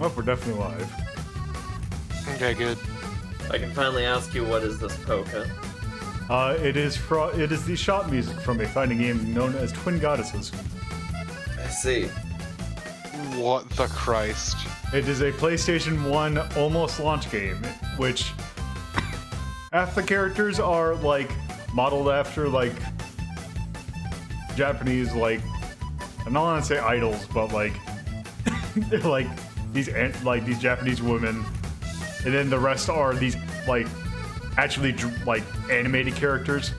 Oh, we're definitely live. Okay, good. I can finally ask you, what is this polka? It is the shop music from a fighting game known as Twin Goddesses. I see. What the Christ? It is a PlayStation 1 almost launch game, which half the characters are like modeled after like Japanese, like, I'm not gonna say idols, but like they're like these Japanese women, and then the rest are these like actually like animated characters.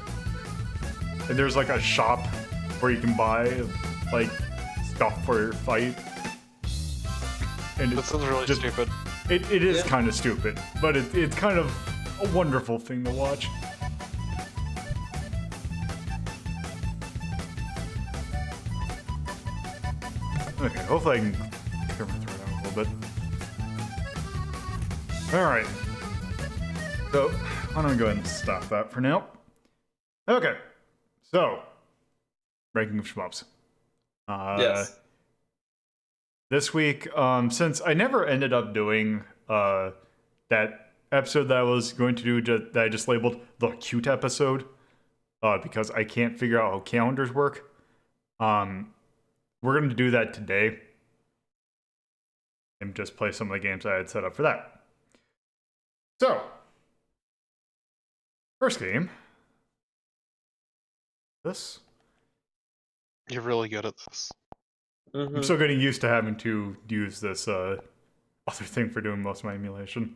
And there's like a shop where you can buy like stuff for your fight. And That sounds really stupid. It is kind of stupid, but it's kind of a wonderful thing to watch. Okay, hopefully I can camera throw it out a little bit. Alright. So, why don't we go ahead and stop that for now? Okay. So, ranking of Shmups. Yes. This week, since I never ended up doing that episode that I was going to do that I just labeled the cute episode, because I can't figure out how calendars work, we're going to do that today and just play some of the games I had set up for that. So, first game. This. You're really good at this. Mm-hmm. I'm still getting used to having to use this other thing for doing most of my emulation.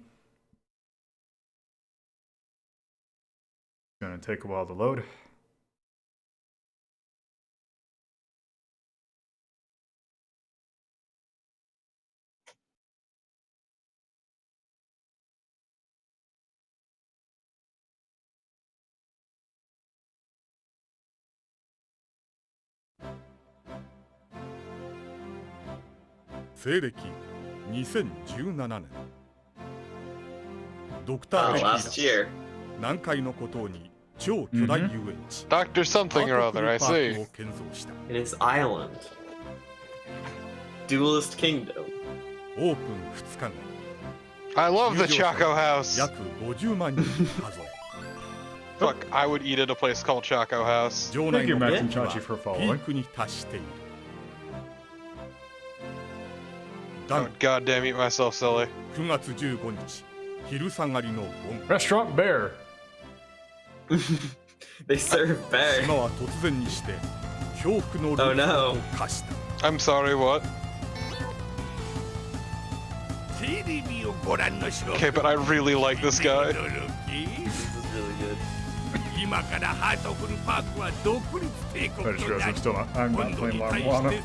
It's gonna take a while to load. Last year. Doctor something or other, I see. In his island. Duelist Kingdom. I love the Choco House. Fuck, I would eat at a place called Choco House. Thank you, Max and Chachi, for following. Don't goddamn eat myself silly. Restaurant Bear. They serve bear. Oh no. I'm sorry, what? Okay, but I really like this guy. This is really good. I just realized I'm not playing Lana.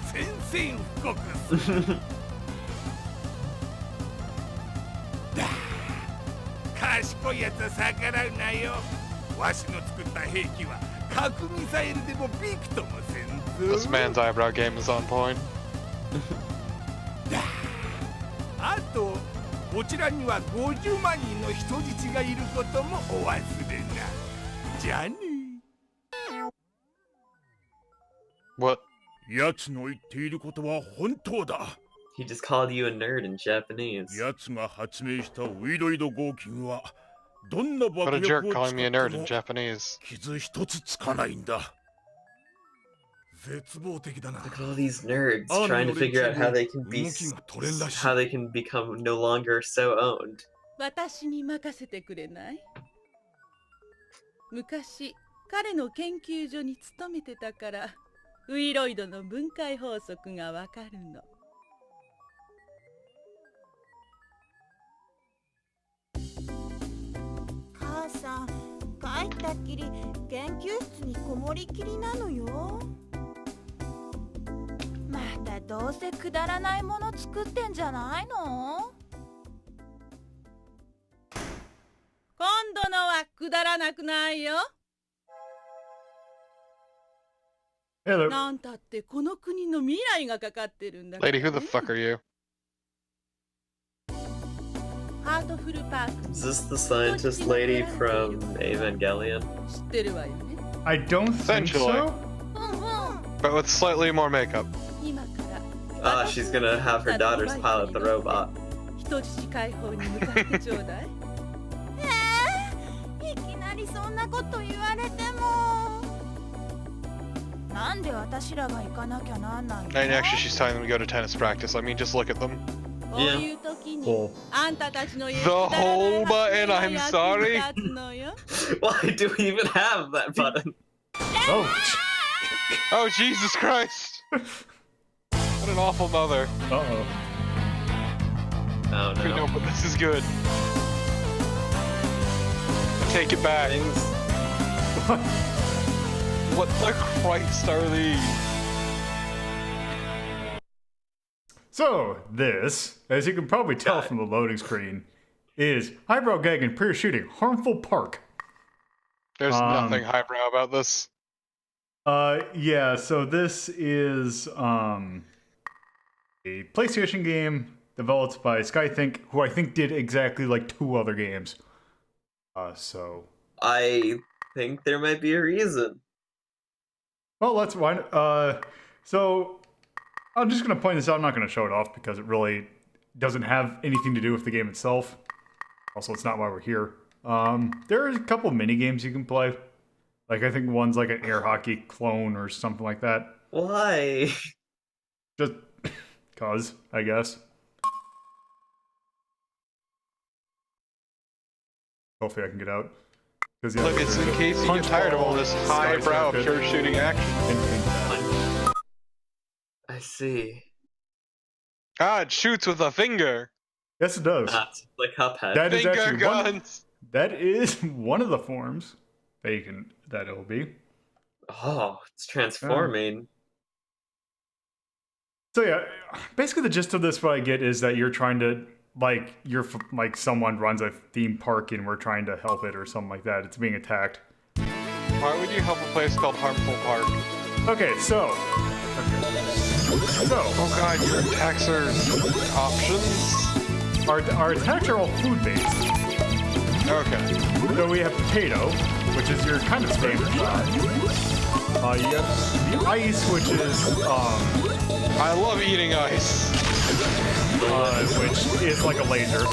This man's eyebrow game is on point. What? He just called you a nerd in Japanese. What a jerk calling me a nerd in Japanese. Look at all these nerds trying to figure out how they can become no longer so owned. 私に任せてくれない？昔彼の研究所に勤めてたからウイロイドの分解法則がわかるの。母さん、帰ったっきり研究室にこもりきりなのよ。またどうせくだらないもの作ってんじゃないの？今度のはくだらなくないよ。なんたってこの国の未来がかかってるんだから、ね。 Lady, who the fuck are you? ハートフルパーク。 Is this the scientist lady from Evangelion? 知ってるわよね。 I don't think so. But with slightly more makeup. 今から。Ah, she's gonna have her daughters pilot the robot. 人質解放に向かってちょうだい。いきなりそんなこと言われても。なんで私らが行かなきゃなんないの？ And actually, she's telling them to go to tennis practice. I mean, just look at them. こういう時に Cool. あんたたちの言う The whole button, I'm sorry. Why do we even have that button? Oh, Oh, Jesus Christ! What an awful mother. uh-oh. Oh No, no. but this is good. Take it back. Things. What the Christ are these? So, this, as you can probably tell from the loading screen, is highbrow gag and pure shooting, harmful park. There's nothing highbrow about this. Yeah, so this is a PlayStation game developed by SkyThink, who I think did exactly like 2 other games. So I think there might be a reason. well, let's wind. So I'm just gonna point this out. I'm not gonna show it off because it really doesn't have anything to do with the game itself. Also, it's not why we're here. There's a couple mini games you can play. Like I think one's like an air hockey clone or something like that. Why? Just cause, I guess. Hopefully I can get out. Yeah, Look, it's in case you get tired of all this highbrow pure shooting action. I see. Ah, it shoots with a finger. Yes, it does. That's like Cuphead. That is Finger actually guns. that is one of the forms that it'll be. Oh, it's transforming. So yeah, basically the gist of this, what I get is that you're trying to like someone runs a theme park and we're trying to help it or something like that. It's being attacked. Why would you help a place called Harmful Park? Okay, so. Oh god, your attacks are options? Our attacks are all food-based. Okay. So we have potato, which is your kind of standard shot. You have the ice, which is I love eating ice. which is like a laser.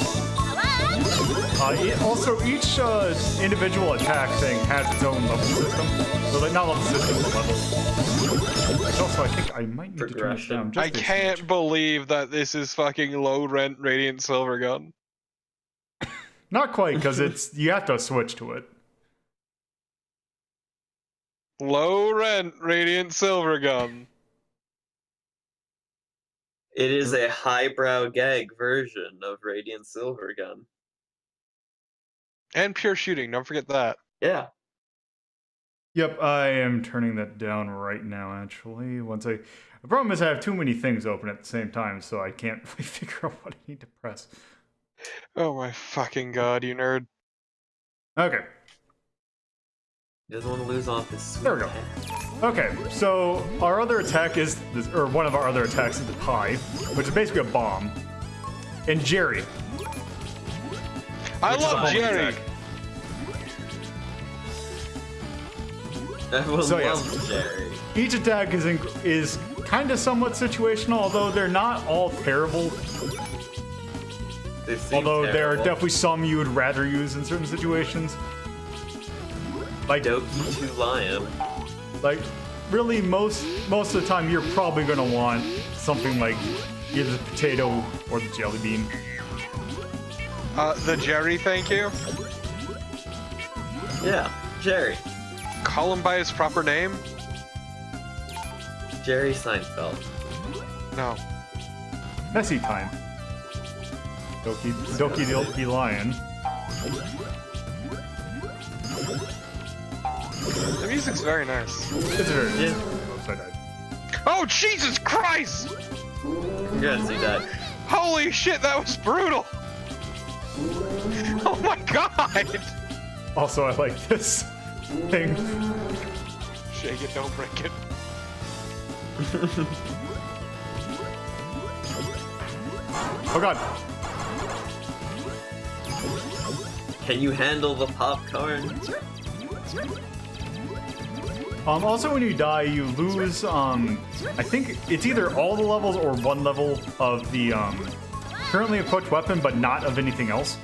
Also, each individual attack thing has its own level system. So, like, not level system, but level. Also, I think I might need to turn this down. I can't believe that this is fucking low rent Radiant Silver Gun. Not quite, because you have to switch to it. Low rent Radiant Silver Gun. It is a highbrow gag version of Radiant Silvergun. And pure shooting, don't forget that. Yeah. Yep, I am turning that down right now, actually. The problem is I have too many things open at the same time, so I can't really figure out what I need to press. Oh my fucking god, you nerd. Okay, He doesn't want to lose off this sweet There we go. hat. okay, so our other attack is, or one of our other attacks is the pie, which is basically a bomb. And Jerry. I Which is a love homing Jerry! attack. Everyone So, yes. loves Jerry. Each attack is kind of somewhat situational, although they're not all terrible. They seem Although there are terrible. definitely some you would rather use in certain situations. Like Doki 2 Lion. Like, really, most of the time, you're probably gonna want something like either the potato or the jelly bean. The Jerry, thank you. Yeah, Jerry. Call him by his proper name? Jerry Seinfeld. No. Messy time. Doki Lion. The music's very nice. It's very Yeah. Oops, I died. Oh, Jesus Christ! Congrats, you died. Holy shit, that was brutal! Oh my god! Also, I like this thing. Shake it, don't break it. Oh god. Can you handle the popcorn? Also, when you die, you lose, I think it's either all the levels or one level of the, currently equipped weapon, but not of anything else.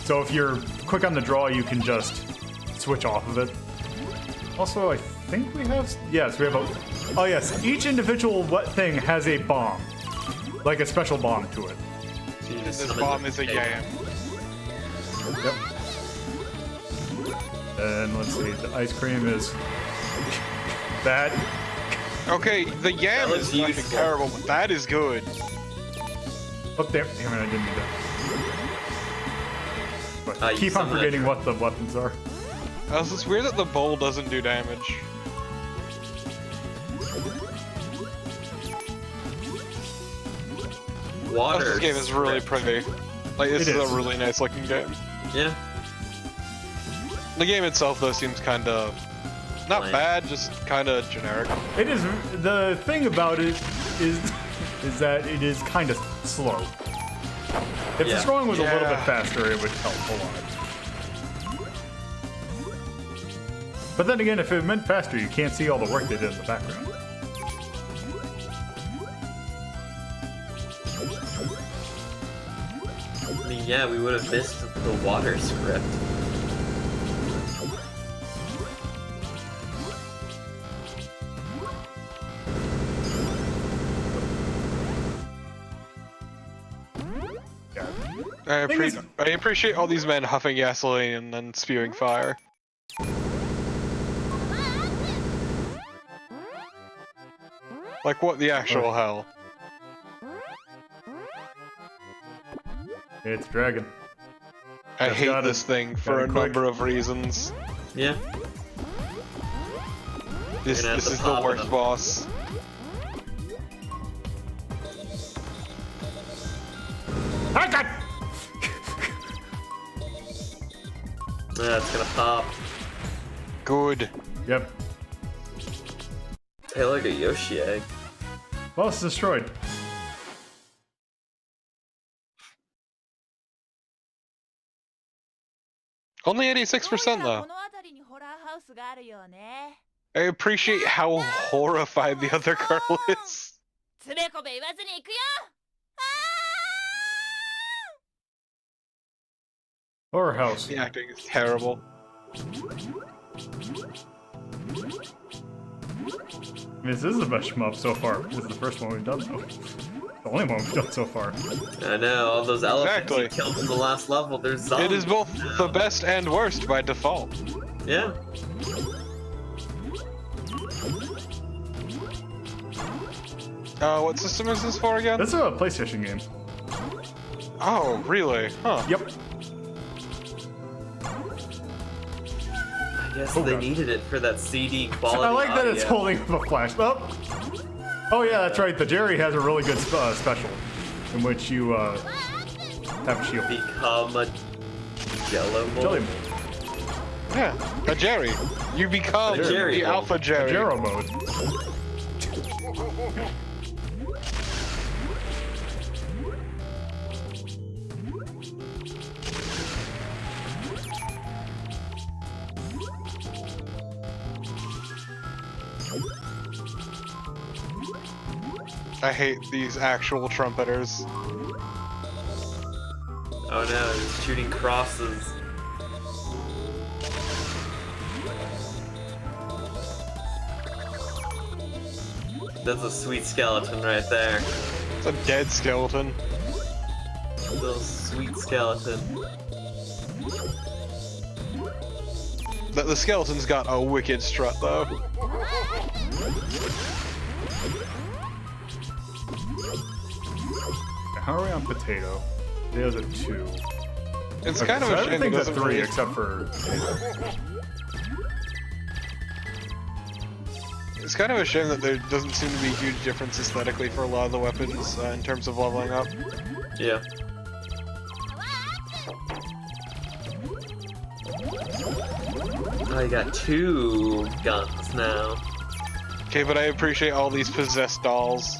So if you're quick on the draw, you can just switch off of it. Also, I think we have... Yes, we have a... Oh, yes. Each individual thing has a bomb. Like a special bomb to it. This bomb is a yam. Yep. And let's see. The ice cream is... bad. Okay, the yam is fucking terrible, but that is good. Oh, damn it, I didn't do that. But keep on forgetting what the weapons are. Also, it's weird that the bowl doesn't do damage. Water. This game is really pretty. Like, this is a really nice looking game. Yeah. The game itself, though, seems kind of... not bad, just kind of generic. It is. The thing about it is that it is kind of slow. If the scrolling was a little bit faster, it would help a lot. But then again, if it meant faster, you can't see all the work they did in the background. I mean, yeah, we would have missed the water script. I appreciate all these men huffing gasoline and then spewing fire. Like, what the actual hell? It's Dragon. I hate this thing for a number of reasons. Yeah. This is the worst boss. I got. Yeah, it's gonna pop. Good. Yep. Hey, look at Yoshi egg. Well, it's destroyed. Only 86% though. I appreciate how horrified the other girl is. Horror house. The acting is terrible. This is the best shmup so far. This is the first one we've done so. The only one we've done so far. I know, all those elephants you killed in the last level, there's zombies. It is both the best and worst by default. Yeah. What system is this for again? This is a PlayStation game. Oh, really? Huh. Yep. I guess they needed it for that CD quality. I like that audio. it's holding up a flash. Oh yeah, that's right. The Jerry has a really good special in which you have a shield. Become a Jello mold. Jelly mold. Yeah, a Jerry. You become the Alpha Jerry. Jero mode. I hate these actual trumpeters. Oh no, he's shooting crosses. That's a sweet skeleton right there. It's a dead skeleton. Little sweet skeleton. The skeleton's got a wicked strut though. How are we on potato? Potato's at 2. It's kind of a shame it everything's at doesn't 3 really... except for. It's kind of a shame that there doesn't seem to be a huge difference aesthetically for a lot of the weapons in terms of leveling up. Yeah. Oh, you got 2 guns now. Okay, but I appreciate all these possessed dolls.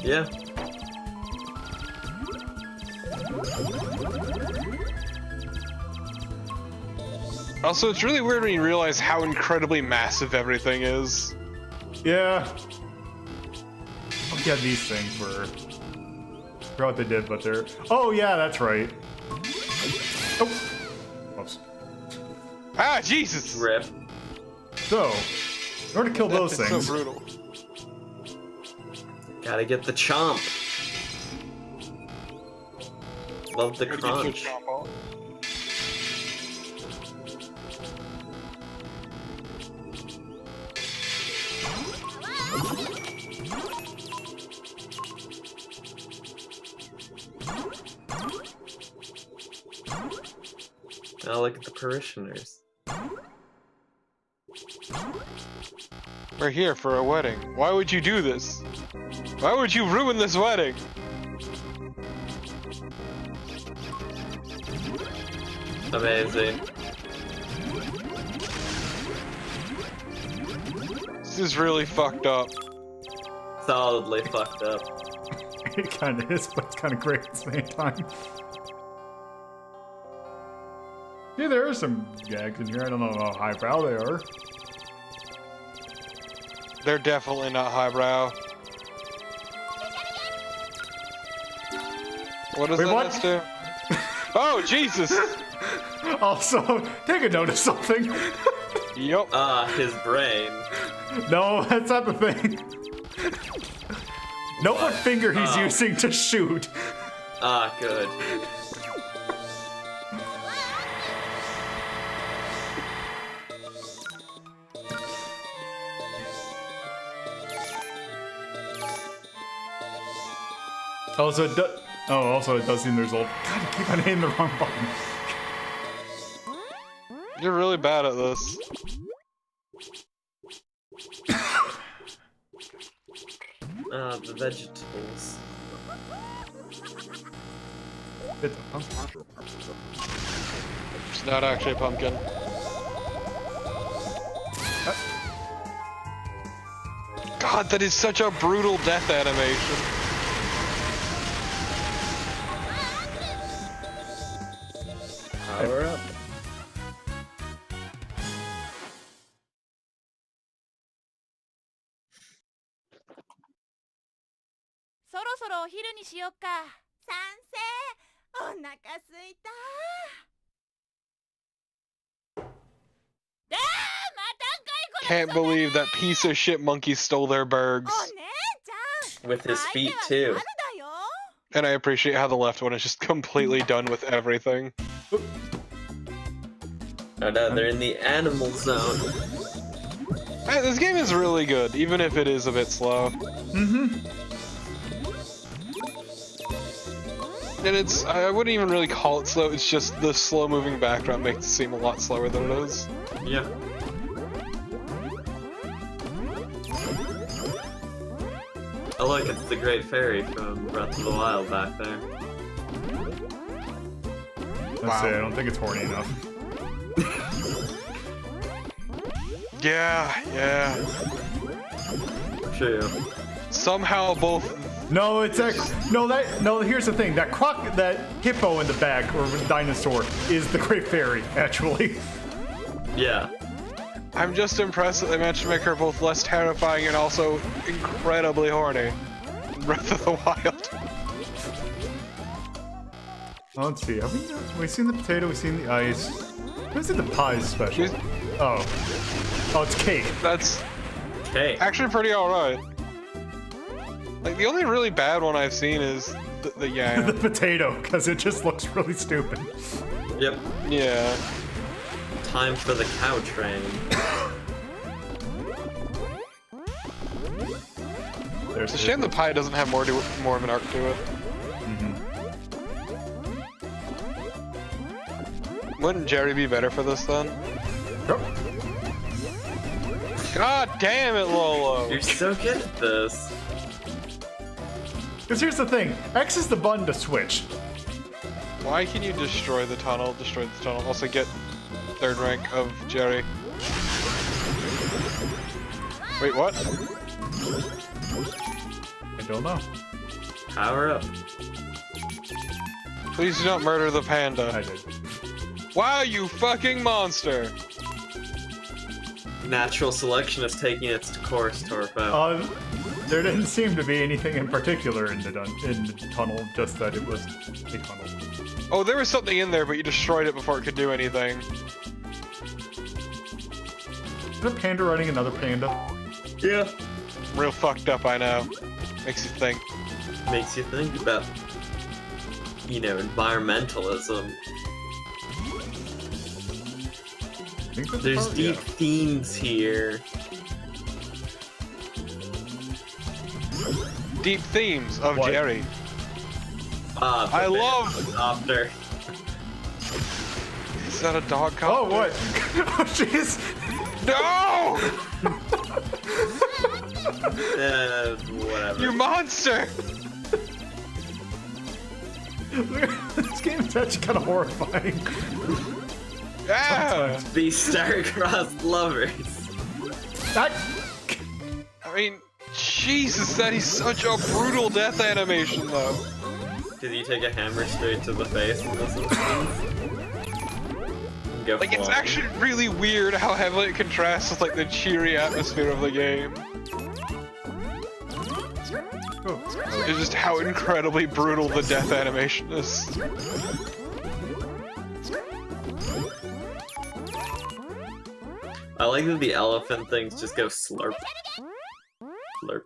Yeah. Also, it's really weird when you realize how incredibly massive everything is. Yeah. Oh yeah, these things were. forgot what they did, but they're... Oh, yeah, that's right. Oh. Oops. Ah, Jesus! Rip. So, in order to kill those That's things... so brutal. Gotta get the chomp. Love the Gotta get your crunch. chomp on. Now look at the parishioners. We're here for a wedding. Why would you do this? Why would you ruin this wedding? Amazing. This is really fucked up. Solidly fucked up. It kind of is, but it's kind of great at the same time. Yeah, there are some gags in here. I don't know how highbrow they are. They're definitely not highbrow. What does Wait, that what? let's do? Oh, Jesus! Also, take a note of something. Yup. His brain. No, that's not the thing. Note what finger he's using to shoot. Good. Also, it does seem there's old. God, I keep on hitting the wrong button. You're really bad at this. The vegetables. It's a pumpkin. It's not actually a pumpkin. God, that is such a brutal death animation. Power up. Can't believe that piece of shit monkey stole their burgers. With his feet, too. And I appreciate how the left one is just completely done with everything. Oh no, they're in the animal zone. Hey, this game is really good, even if it is a bit slow. Mm-hmm. And it's, I wouldn't even really call it slow, it's just the slow-moving background makes it seem a lot slower than it is. Yeah. Oh look, it's the Great Fairy from Breath of the Wild back there. Let's see, I don't think it's horny enough. Yeah. True. Somehow both... No, it's no, here's the thing. That hippo in the back, or dinosaur, is the Great Fairy, actually. Yeah. I'm just impressed that they managed to make her both less terrifying and also incredibly horny. Breath of the Wild. Let's see. Have we seen the potato? We've seen the ice. Who's in the pie special? Oh, it's cake. That's Okay. actually pretty alright. Like, the only really bad one I've seen is the The yam. potato, because it just looks really stupid. Yep. Yeah. Time for the cow train. It's a shame the pie doesn't have more of an arc to it. Wouldn't Jerry be better for this then? Yep. God damn it, Lolo! You're so good at this. Because here's the thing. X is the button to switch. Why can you destroy the tunnel? Also get third rank of Jerry. Wait, what? I don't know. Power up. Please do not murder the I panda. did. Wow, you fucking monster! Natural selection is taking its course, Torpo. There didn't seem to be anything in particular in the tunnel, just that it was a tunnel. Oh, there was something in there, but you destroyed it before it could do anything. Is a panda running another panda? Yeah. Real fucked up, I know. Makes you think. Makes you think about, you know, environmentalism. There's deep themes here. Deep themes of What? Jerry. I love- After. Is that a dog cop? Oh, what? Oh, jeez! No! Whatever. You monster! This game is actually kind of horrifying. Yeah! These star-crossed lovers. That... I mean, Jesus, that is such a brutal death animation, though. Did you take a hammer straight to the face in this instance? Go Like, it's flying. actually really weird how heavily it contrasts with, like, the cheery atmosphere of the game. It's just how incredibly brutal the death animation is. I like that the elephant things just go slurp. Slurp.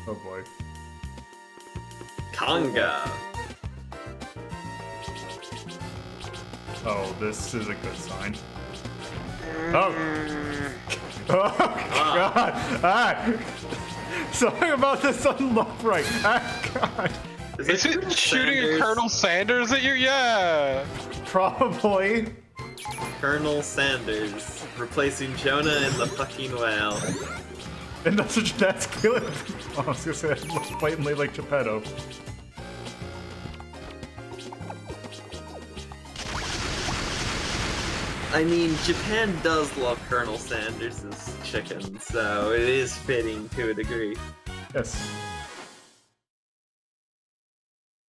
Oh boy. Conga. Oh, this is a good sign. Oh! Oh, God! Ah! Something about this doesn't look right. Ah, God! Is it shooting Sanders? a Colonel Sanders at you? Yeah! Probably. Colonel Sanders replacing Jonah in the fucking whale. And that's killing. Oh, I was gonna say that looks blatantly like Geppetto. I mean, Japan does love Colonel Sanders' chicken, so it is fitting to a degree. Yes.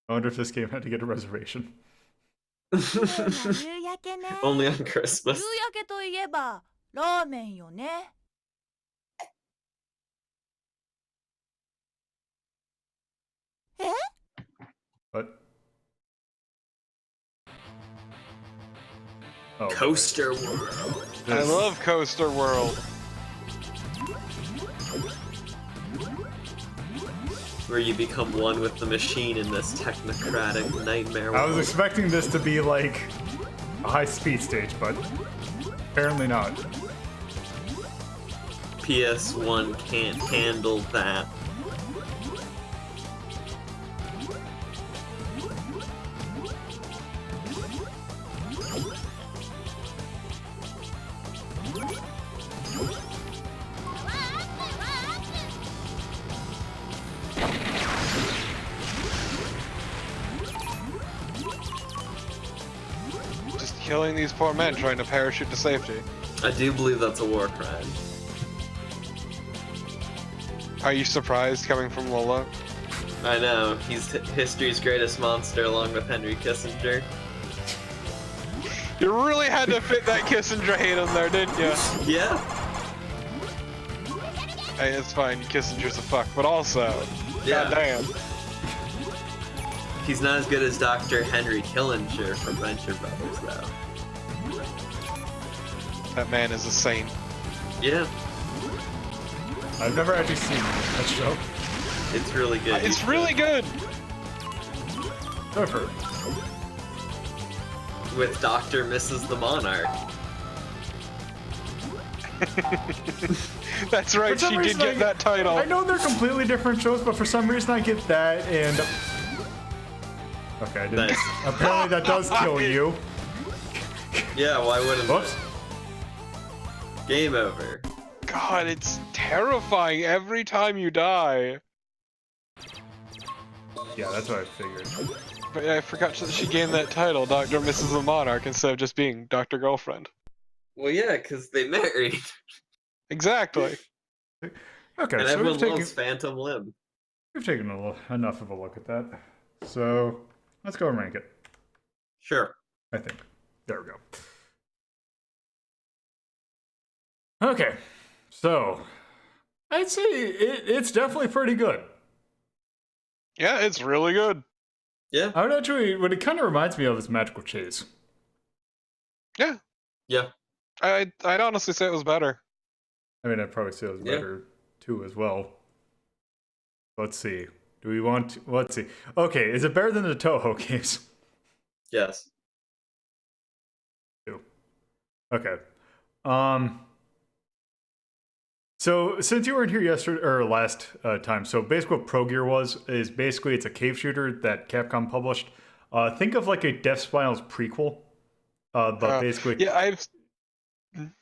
I wonder if this game had to get a reservation. 夕焼けね。 Only on 夕 Christmas. 焼けといえばラーメンよね。 But. Oh, Coaster World. I love Coaster World. Where you become one with the machine in this technocratic nightmare I was world. expecting this to be like a high-speed stage, but apparently not. PS1 can't handle that. Just killing these poor men trying to parachute to safety. I do believe that's a war crime. Are you surprised coming from Lola? I know, he's history's greatest monster along with Henry Kissinger. You really had to fit that Kissinger hate in there, didn't you? Yeah, Hey, it's fine, Kissinger's a fuck, but also, yeah. goddamn. He's not as good as Dr. Henry Killinger from Venture Brothers, though. That man is a saint. Yeah, I've never actually seen that show. it's really good. It's really good! I've heard. With Dr. Mrs. the Monarch. That's right, For some she did reason, get that title. I know they're completely different shows, but for some reason I get that and... Okay, I didn't. Nice. Apparently that does kill you. Yeah, why wouldn't Whoops. it? Game over. God, it's terrifying every time you die. Yeah, that's what I figured. But I forgot that she gained that title, Dr. Mrs. the Monarch, instead of just being Dr. Girlfriend. Well, yeah, because they married. Exactly. Okay, And so everyone loves Phantom Limb. we've taken enough of a look at that. So let's go and rank it. Sure. I think. There we go. Okay, so I'd say it's definitely pretty good. Yeah, it's really good. Yeah. I would actually, what it kind of reminds me of is Magical Chase. Yeah, Yeah. I'd honestly say it was better. I mean, I'd probably say it was Yeah. better too as well. Let's see. Do we want to, let's see. Okay, is it better than the Toho games? Yes. Okay. So since you weren't here yesterday or last time, so basically what Pro Gear is basically it's a cave shooter that Capcom published. Think of like a Death Spiral's prequel, but basically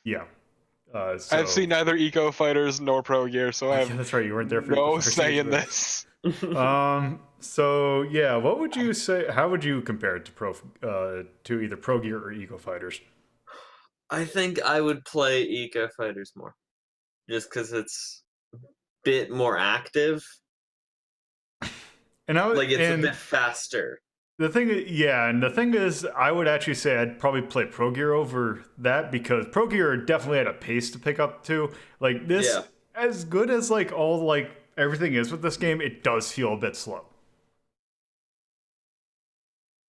yeah. So, I've seen neither Eco Fighters nor Pro Gear, so I yeah, have that's right. You weren't there for no the first say in season. this. So yeah, what would you say? How would you compare it to either Pro Gear or Eco Fighters? I think I would play Eco Fighters more. Just because it's a bit more active. And I would, Like, it's a bit faster. The thing is, I would actually say I'd probably play Pro Gear over that because Pro Gear definitely had a pace to pick up to. Like this, as good as like all like everything is with this game, it does feel a bit slow.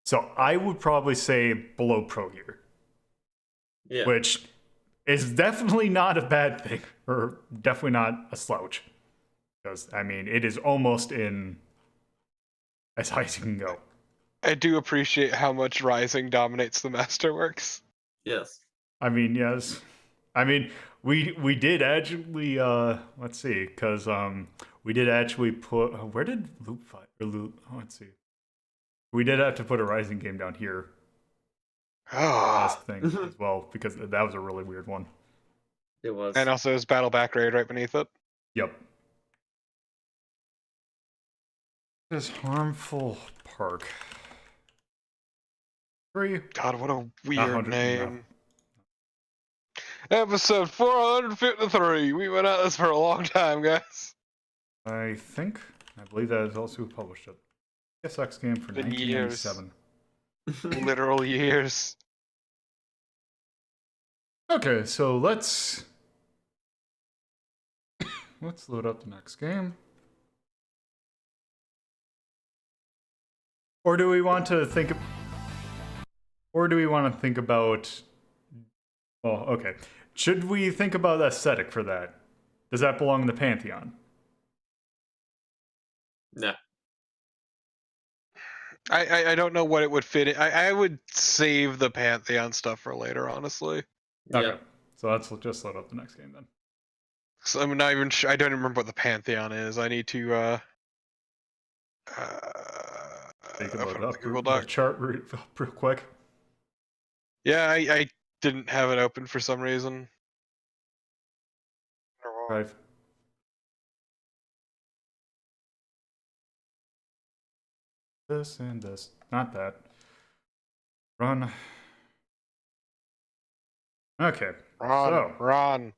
So I would probably say below Pro Gear, which is definitely not a bad thing, or definitely not a slouch, because I mean it is almost in as high as you can go. I do appreciate how much Rising dominates the Masterworks. Yes. I mean, yes. I mean, we did actually let's see, because we did actually put where did Loop Fight or Loop? Oh, let's see. We did have to put a Rising game down here. Last thing as well, because that was a really weird one. It was. And also there's Battle Back Raid right beneath it. Yep. This Harmful Park. 3. God, what a weird 100, name. Episode 453. We went at this for a long time, guys. I believe that is also who published it. SX game for 1997. Literal years. Okay, so let's load up the next game. Or do we want to think about well, okay. Should we think about aesthetic for that? Does that belong in the Pantheon? No. I don't know what it would fit in. I would save the Pantheon stuff for later, honestly. Okay. Yeah. So let's just load up the next game then. So I'm not even sure. I don't even remember what the Pantheon is. I need to You can load it up. Google The Doc. chart real quick. Yeah, I didn't have it open for some reason. Drive. This and this. Not that. Run. Okay. Run.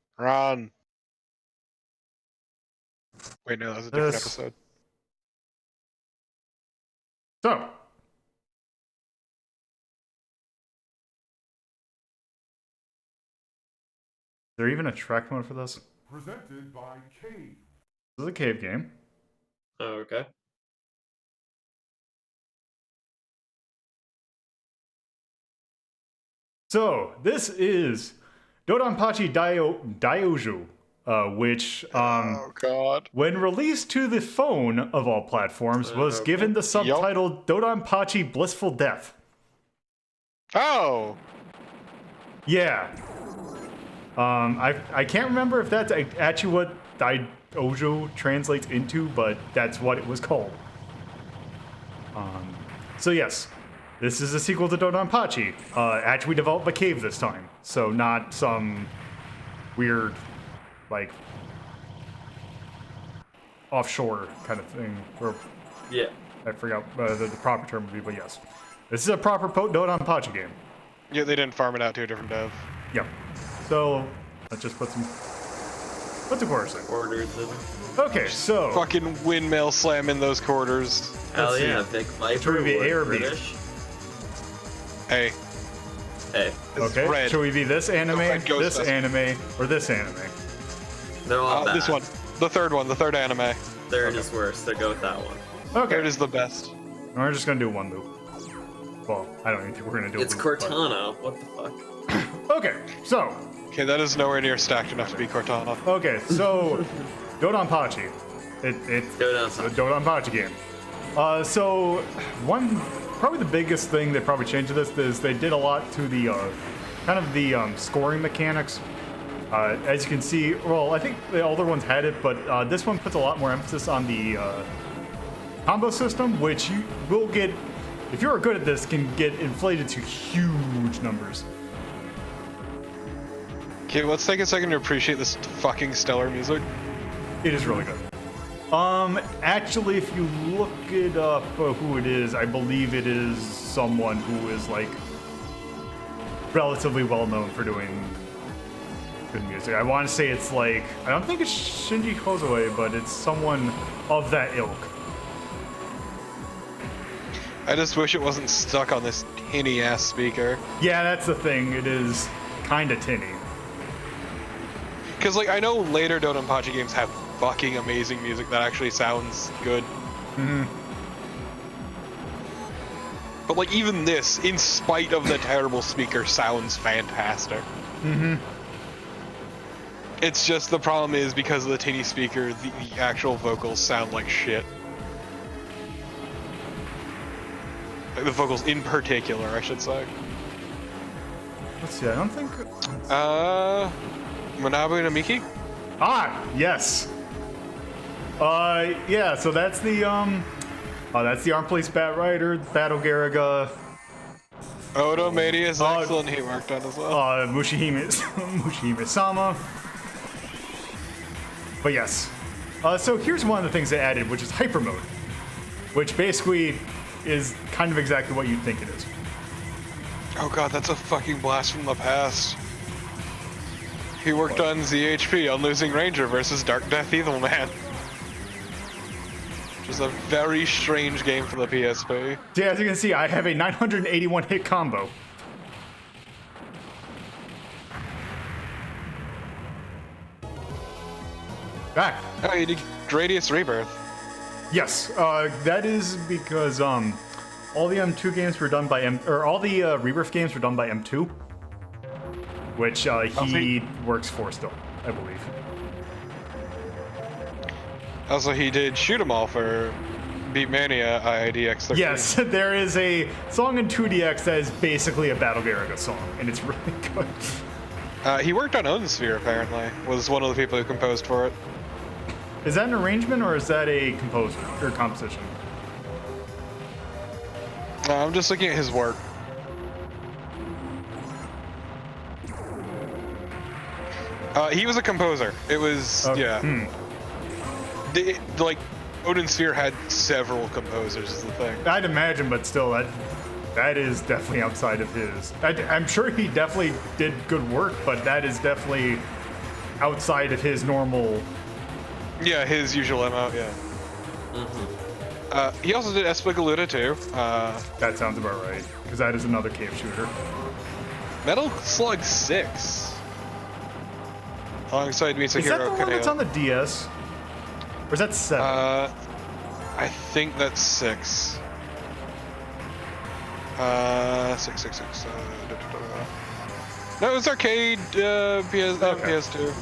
Wait, no, that was a different This. episode. So. Is there even a track mode for this? Presented by Cave. This is a cave game. Oh, okay. So, this is DoDonPachi Daioju, which, Oh God. when released to the phone of all platforms, was given the subtitle DoDonPachi Blissful Death. Oh. Yeah. I can't remember if that's actually what Daioju translates into, but that's what it was called. So yes, this is a sequel to DoDonPachi, actually developed by Cave this time, so not some weird, like, offshore kind of thing, or Yeah. I forgot the proper term would be, but yes. This is a proper DoDonPachi game. Yeah, they didn't farm it out to a different dev. Yep. So, let's just put some quarters in. Orders in. Okay, so... Fucking windmill slam in those quarters. Hell Let's see. yeah, Big Viper. Twinbee A or B? British. Hey. Hey, Okay. red. Should we be this anime, red ghost this festival. anime, or this anime? they're all bad. This one. The third one. The third anime. Third is worse, so go with that one. Okay. Third is the best. We're just gonna do one loop. Well, I don't even think we're gonna do It's a loop. but- Cortana. What the fuck? Okay, so Okay, that is nowhere near stacked enough to be Cortana. DoDonPachi. It's DoDonPachi. a DoDonPachi game. So probably the biggest thing they probably changed to this is they did a lot to the kind of the scoring mechanics. As you can see, well, I think the older ones had it, but this one puts a lot more emphasis on the combo system, which you will get, if you're good at this, can get inflated to huge numbers. Okay, let's take a second to appreciate this fucking stellar music. It is really good. Actually, if you look it up, who it is, I believe it is someone who is like relatively well known for doing good music. I want to say it's like, I don't think it's Shinji Kozue, but it's someone of that ilk. I just wish it wasn't stuck on this tinny ass speaker. Yeah, that's the thing. It is kind of tinny. Because, like, I know later DoDonPachi games have fucking amazing music that actually sounds good. But, like, even this, in spite of the terrible speaker, sounds fantastic. It's just the problem is because of the tinny speaker, the actual vocals sound like shit. Like the vocals in particular, I should say. Let's see. I don't think. Manabu no Miki? Ah, yes. Yeah. So that's the Arm Police Bat Rider, Battle Garaga, Odo Mady is excellent. He worked on as well. Mushihime-sama. But yes. So here's one of the things they added, which is Hyper Mode, which basically is kind of exactly what you'd think it is. Oh god, that's a fucking blast from the past. He worked on ZHP on Losing Ranger versus Dark Death Evil Man. Which is a very strange game for the PSP. Yeah, as you can see, I have a 981 hit combo. Back. Oh, you did Gradius Rebirth. Yes, that is because all the M2 games were done by all the Rebirth games were done by M2, which he works for still, I believe. Also, he did Shoot 'em All for Beatmania IIDX 13. Yes, there is a song in 2DX that is basically a Battle Garaga song, and it's really good. He worked on Ownsphere, apparently. Was one of the people who composed for it. Is that an arrangement or is that a composer or composition? I'm just looking at his work. He was a composer. It was, yeah. Like, Odin Sphere had several composers, is the thing. I'd imagine, but still, that is definitely outside of his. I'm sure he definitely did good work, but that is definitely outside of his normal. Yeah, his usual MO, yeah. He also did Espagaluda too. That sounds about right, because that is another cave shooter. Metal Slug 6. Alongside Misahiro Is that the one that's on Kaneo. the DS? Or is that 7? I think that's 6. 6. No, it's arcade PS2.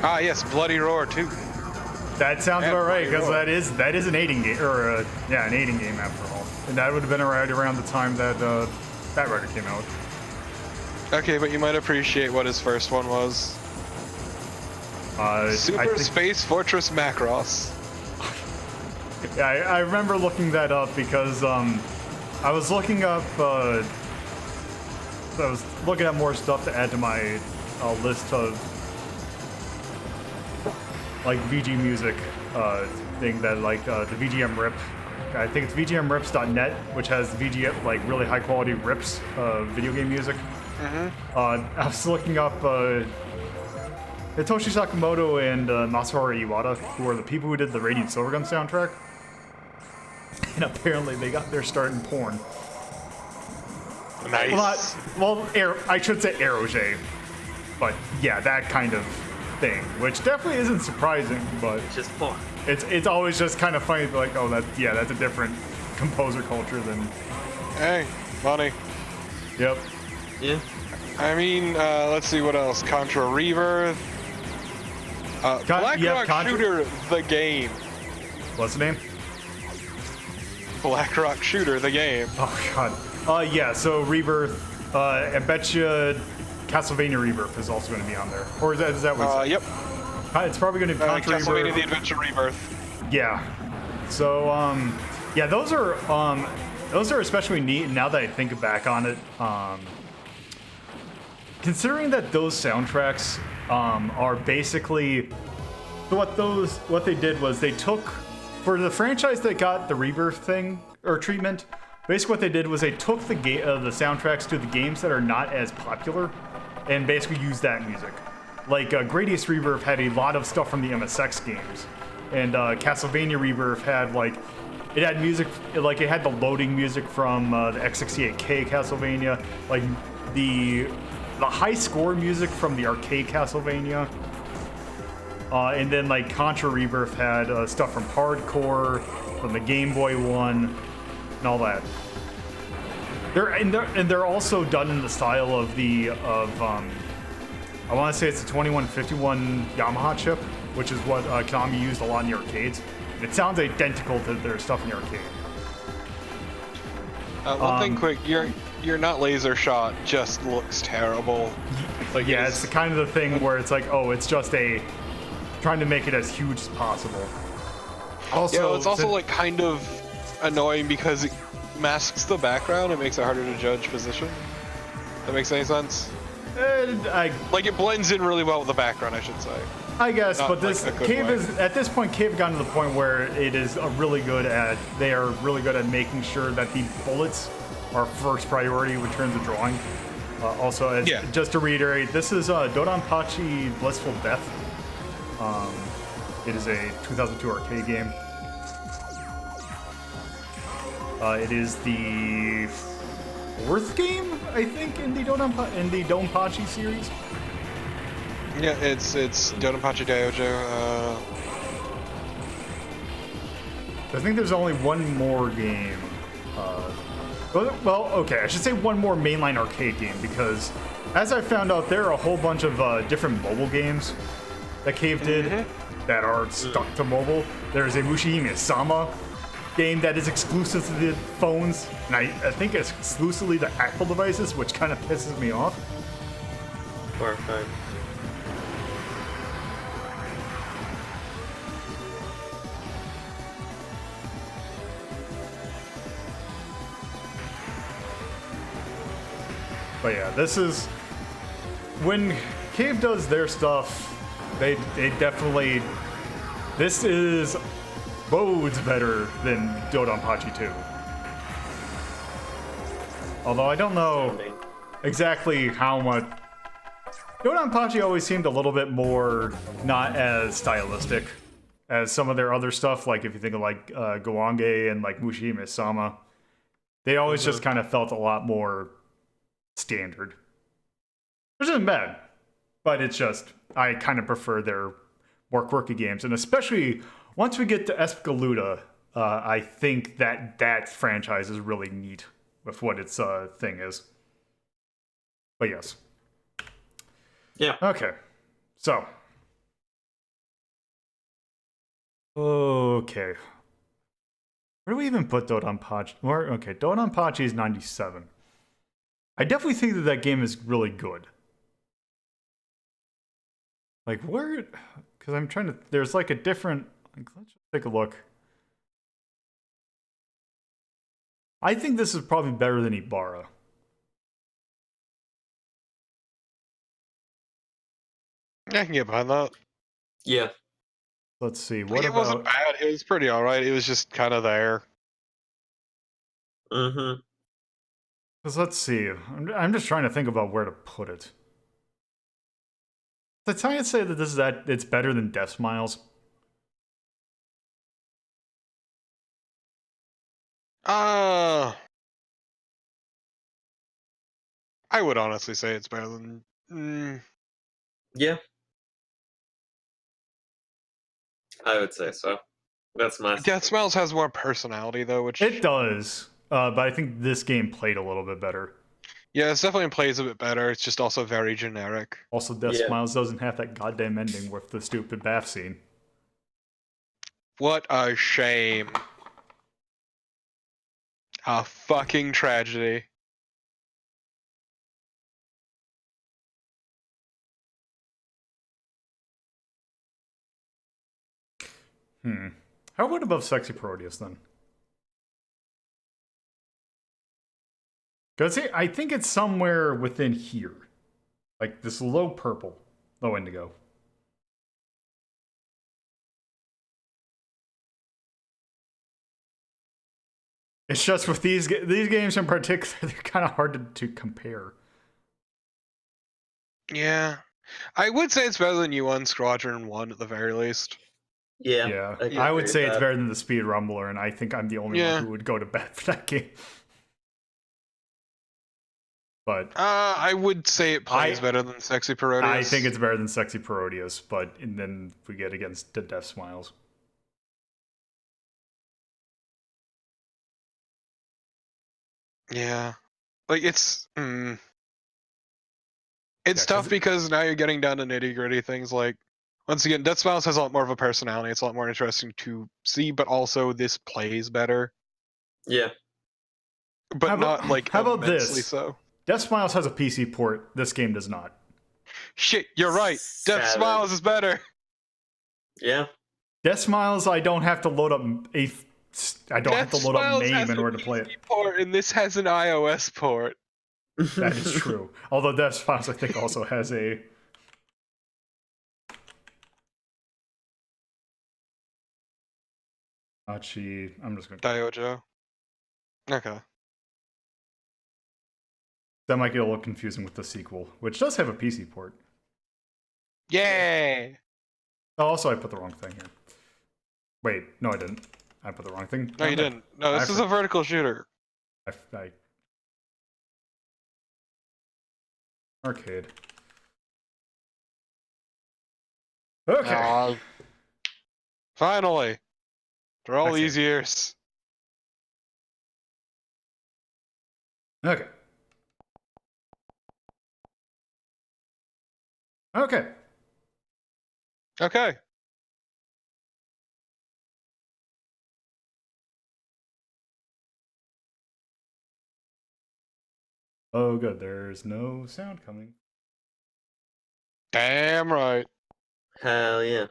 Ah, yes, Bloody Roar 2. That sounds and about right, because Roar. that is an aiding game, or an aiding game after all. And that would have been right around the time that Bat Rider came out. Okay, but you might appreciate what his first one was. Super Space Fortress Macross. Yeah, I remember looking that up because I was looking up. I was looking at more stuff to add to my list of like VG music thing that like the VGM rip. I think it's VGMrips.net, which has VGM like really high quality rips of video game music. I was looking up Hitoshi Sakamoto and Masaharu Iwata, who are the people who did the Radiant Silvergun soundtrack. and apparently they got their start in porn. Nice. I should say eroge, but yeah, that kind of thing, which definitely isn't surprising, but Just porn. it's always just kind of funny, like, oh, that's a different composer culture than. Hey, money. Yep. Yeah. I mean, let's see what else. Contra Rebirth. BlackRock Contra. Shooter, the game. What's the name? BlackRock Shooter, the game. Oh god. Yeah. So Rebirth. I bet you Castlevania Rebirth is also going to be on there, or is that what? Yep. It's probably going to be Contra Castlevania: Rebirth. The Adventure Rebirth. Yeah. So yeah, those are especially neat. Now that I think back on it, considering that those soundtracks are basically what they did was they took, for the franchise that got the Rebirth thing or treatment, basically what they did was they took the soundtracks to the games that are not as popular and basically used that music. Like Gradius Rebirth had a lot of stuff from the MSX games, and Castlevania Rebirth had it had music, like it had the loading music from the X68K Castlevania, like the high score music from the arcade Castlevania, and then like Contra Rebirth had stuff from Hardcore, from the Game Boy one, and all that. They're also done in the style of I want to say it's the 2151 Yamaha chip, which is what Konami used a lot in the arcades. It sounds identical to their stuff in the arcade. One thing quick, your not laser shot just looks terrible. Like Yeah, it's the kind of the thing where it's like, oh, it's just trying to make it as huge as possible. Also, it's also like kind of annoying because it masks the background. It makes it harder to judge position. That makes any sense? Like it blends in really well with the background, I should say. I guess, Not but this like a good Cave way. is at this point. Cave gotten to the point where they are really good at making sure that the bullets are first priority in terms of drawing. Also, just to reiterate, this is DoDonPachi Blissful Death. It is a 2002 arcade game. It is the fourth game, I think, in the DoDonPachi series. Yeah, it's DoDonPachi Daiojo. I think there's only one more game. Well, okay, I should say one more mainline arcade game, because as I found out, there are a whole bunch of different mobile games that Cave did that are stuck to mobile. There's a Mushihime-sama game that is exclusive to the phones, and I think it's exclusively to Apple devices, which kind of pisses me off. Perfect. But yeah, this is when Cave does their stuff. They definitely. This is loads better than DoDonPachi 2. Although I don't know exactly how much. DoDonPachi always seemed a little bit more not as stylistic as some of their other stuff. Like if you think of like Gowange and like Mushihime-sama, they always just kind of felt a lot more standard, which isn't bad, but it's just I kind of prefer their more quirky games, and especially once we get to Escaluda, I think that franchise is really neat with what its thing is. But yes, Yeah. okay, so okay, where do we even put DoDonPachi? Okay, DoDonPachi is 97. I definitely think that game is really good. Like, where... Because I'm trying to... There's, like, a different... Like, let's just take a look. I think this is probably better than Ibarra. I can get behind that. Yeah. Let's see. What It wasn't about... bad. It was pretty alright. It was just kind of there. Mm-hmm. Because let's see. I'm just trying to think about where to put it. Did I try to say that it's better than Death Smiles? I would honestly say it's better than. Yeah. I would say so. That's my. Death Smiles has more personality though, which It does, but I think this game played a little bit better. yeah, it definitely plays a bit better. It's just also very generic. Also, Death Yeah. Smiles doesn't have that goddamn ending with the stupid bath scene. What a shame. A fucking tragedy. How about above Sexy Parodius then? Because I think it's somewhere within here. Like this low purple, low indigo. It's just with these games in particular, they're kind of hard to compare. Yeah. I would say it's better than U1 Squadron 1 at the very least. Yeah. Yeah, can I would agree say with it's that. better than the Speed Rumbler, and I think I'm the only one who would go to bat for that game. But I would say it plays better than Sexy Parodius. I think it's better than Sexy Parodius, but and then we get against the Death Smiles. Yeah. Like, it's tough because now you're getting down to nitty-gritty things like, once again, Death Smiles has a lot more of a personality. It's a lot more interesting to see, but also this plays better. Yeah. But not, like, how about immensely this? so. Death Smiles has a PC port. This game does not. Shit, you're right. Death Saturn. Smiles is better. Yeah. Death Smiles, I don't have to load up MAME in order to play it. Port, and this has an iOS port. That is true. Although Death Smiles, I think, also has a. Achi, I'm just gonna. Diojo. Okay. That might get a little confusing with the sequel, which does have a PC port. Yay! Oh, also, I put the wrong thing here. Wait, no, I didn't. I put the wrong thing. No, you didn't. No, this is a vertical shooter. Arcade. Okay. Finally. For all Arcade. these years. Okay. Okay. Okay. Oh, good. There's no sound coming. Damn right. Hell yeah.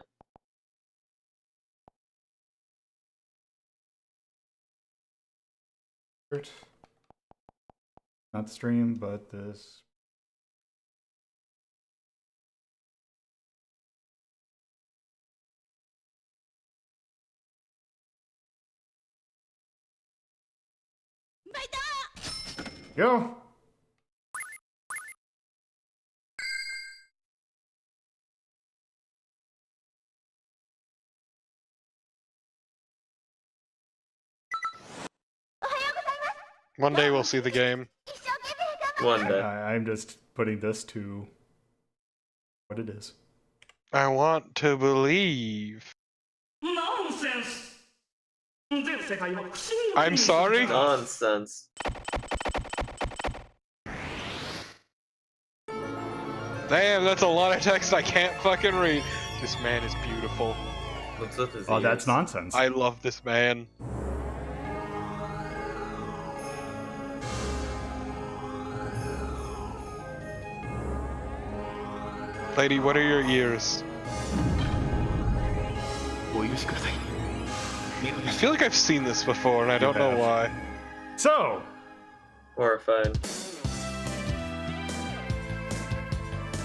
Not the stream, but this. Go. One day we'll see the game. One day. I'm just putting this to what it is. I want to believe. Nonsense! I'm sorry? Nonsense. Damn, that's a lot of text I can't fucking read. This man is beautiful. What's up his Oh, ears? that's nonsense. I love this man. Lady, what are your ears? I feel like I've seen this before, and I don't know have. why. So, Horrified.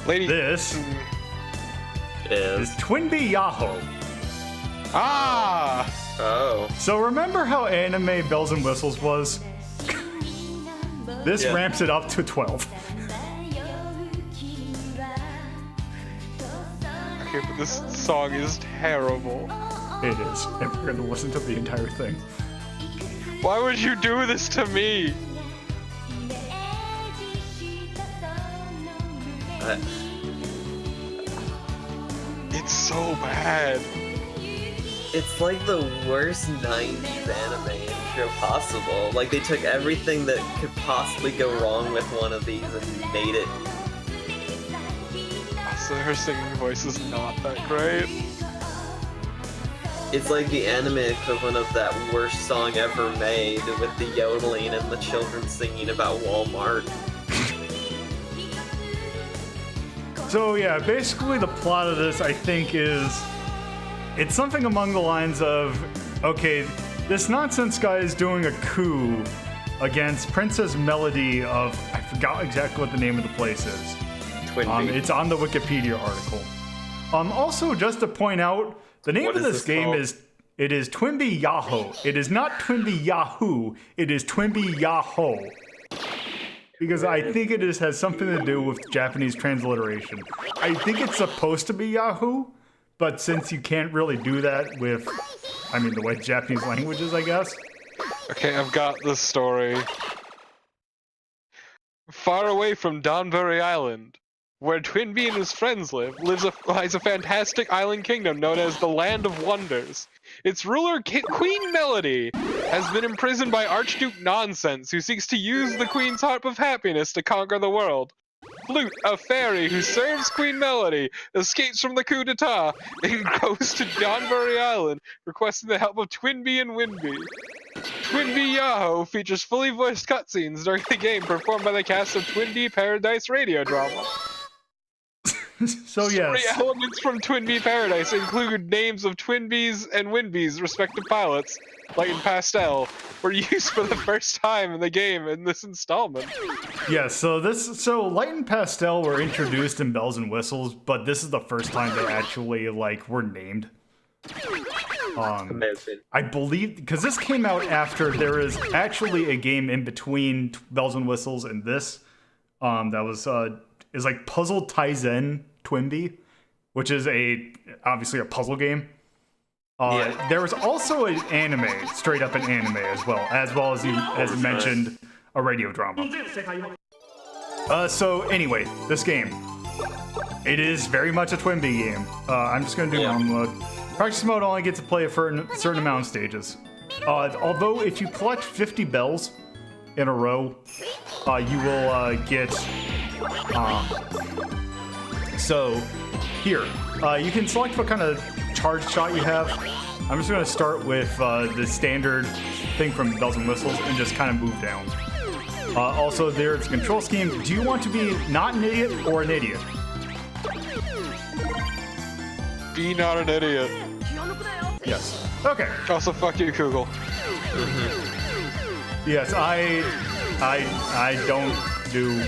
Lady, Is is Twinbee Yahho. Ah! Oh. So remember how anime Bells and Whistles was? This Yeah. ramps it up to 12. Okay, but this song is terrible. It is. And we're gonna listen to the entire thing. Why would you do this to me? It's so bad. It's like the worst 90s anime intro possible. Like, they took everything that could possibly go wrong with one of these and made it. So her singing voice is not that great. It's like the anime equivalent of that worst song ever made with the yodeling and the children singing about Walmart. So yeah, basically the plot of this, I think, is it's something along the lines of, okay, this nonsense guy is doing a coup against Princess Melody of, I forgot exactly what the name of the place is. Twinbee. It's on the Wikipedia article. Also, just to point out, the name of this game is Twinbee Yahho. It is not Twinbee Yahoo. It is Twinbee Yahho. Because I think it has something to do with Japanese transliteration. I think it's supposed to be Yahoo, but since you can't really do that with, I mean, the way Japanese language is, I guess. Okay, I've got this story. Far away from Donbury Island, where Twinbee and his friends lies a fantastic island kingdom known as the Land of Wonders. Its ruler, Queen Melody, has been imprisoned by Archduke Nonsense, who seeks to use the Queen's Harp of Happiness to conquer the world. Flute, a fairy who serves Queen Melody, escapes from the coup d'etat and goes to Donbury Island, requesting the help of Twinbee and Winbee. Twinbee Yahho features fully voiced cutscenes during the game performed by the cast of Twinbee Paradise radio drama. So yes. Story elements from Twinbee Paradise include names of Twinbees and Winbees, respective pilots. Light and Pastel were used for the first time in the game in this installment. Yeah, so Light and Pastel were introduced in Bells and Whistles, but this is the first time they actually were named. I believe because this came out after there is actually a game in between Bells and Whistles and this. That was is like Puzzle Taizen Twinbee, which is obviously a puzzle game. There was also an anime, straight up an anime as well as you mentioned, a radio drama. So anyway, this game, it is very much a Twinbee game. I'm just gonna do normal mode. Practice mode only gets to play a certain amount of stages. Although if you collect 50 bells in a row, you will get. So here, you can select what kind of charge shot you have. I'm just going to start with the standard thing from Bells and Whistles and just kind of move down. Also, there's a control scheme. Do you want to be not an idiot or an idiot? Be not an idiot. Yes. Okay. Also, fuck you, Kugel. Yes, I don't do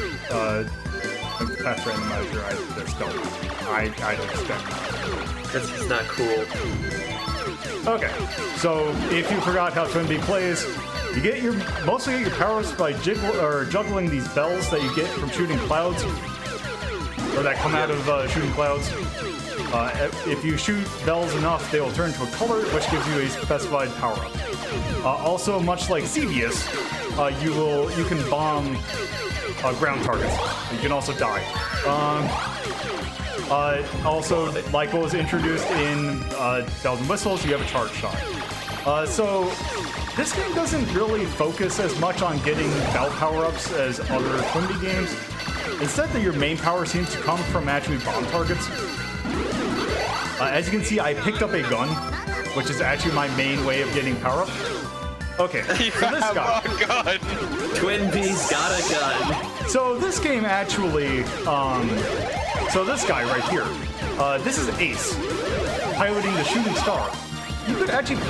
path randomizer. I just don't. I don't expect that. That's just not cool. Okay, so if you forgot how Twinbee plays, you get mostly get your powers by juggling these bells that you get from shooting clouds, or that come out of shooting clouds. If you shoot bells enough, they will turn to a color, which gives you a specified power-up. Also, much like Xevious, you can bomb ground targets. You can also die. Also, like what was introduced in Bells and Whistles, you have a charge shot. So this game doesn't really focus as much on getting bell power-ups as other Twinbee games. Instead, your main power seems to come from actually bomb targets. As you can see, I picked up a gun, which is actually my main way of getting power-up. Okay, so this guy. Oh, God. Twinbee's got a gun. So this game actually, so this guy right here, this is Ace, piloting the shooting star. You could actually,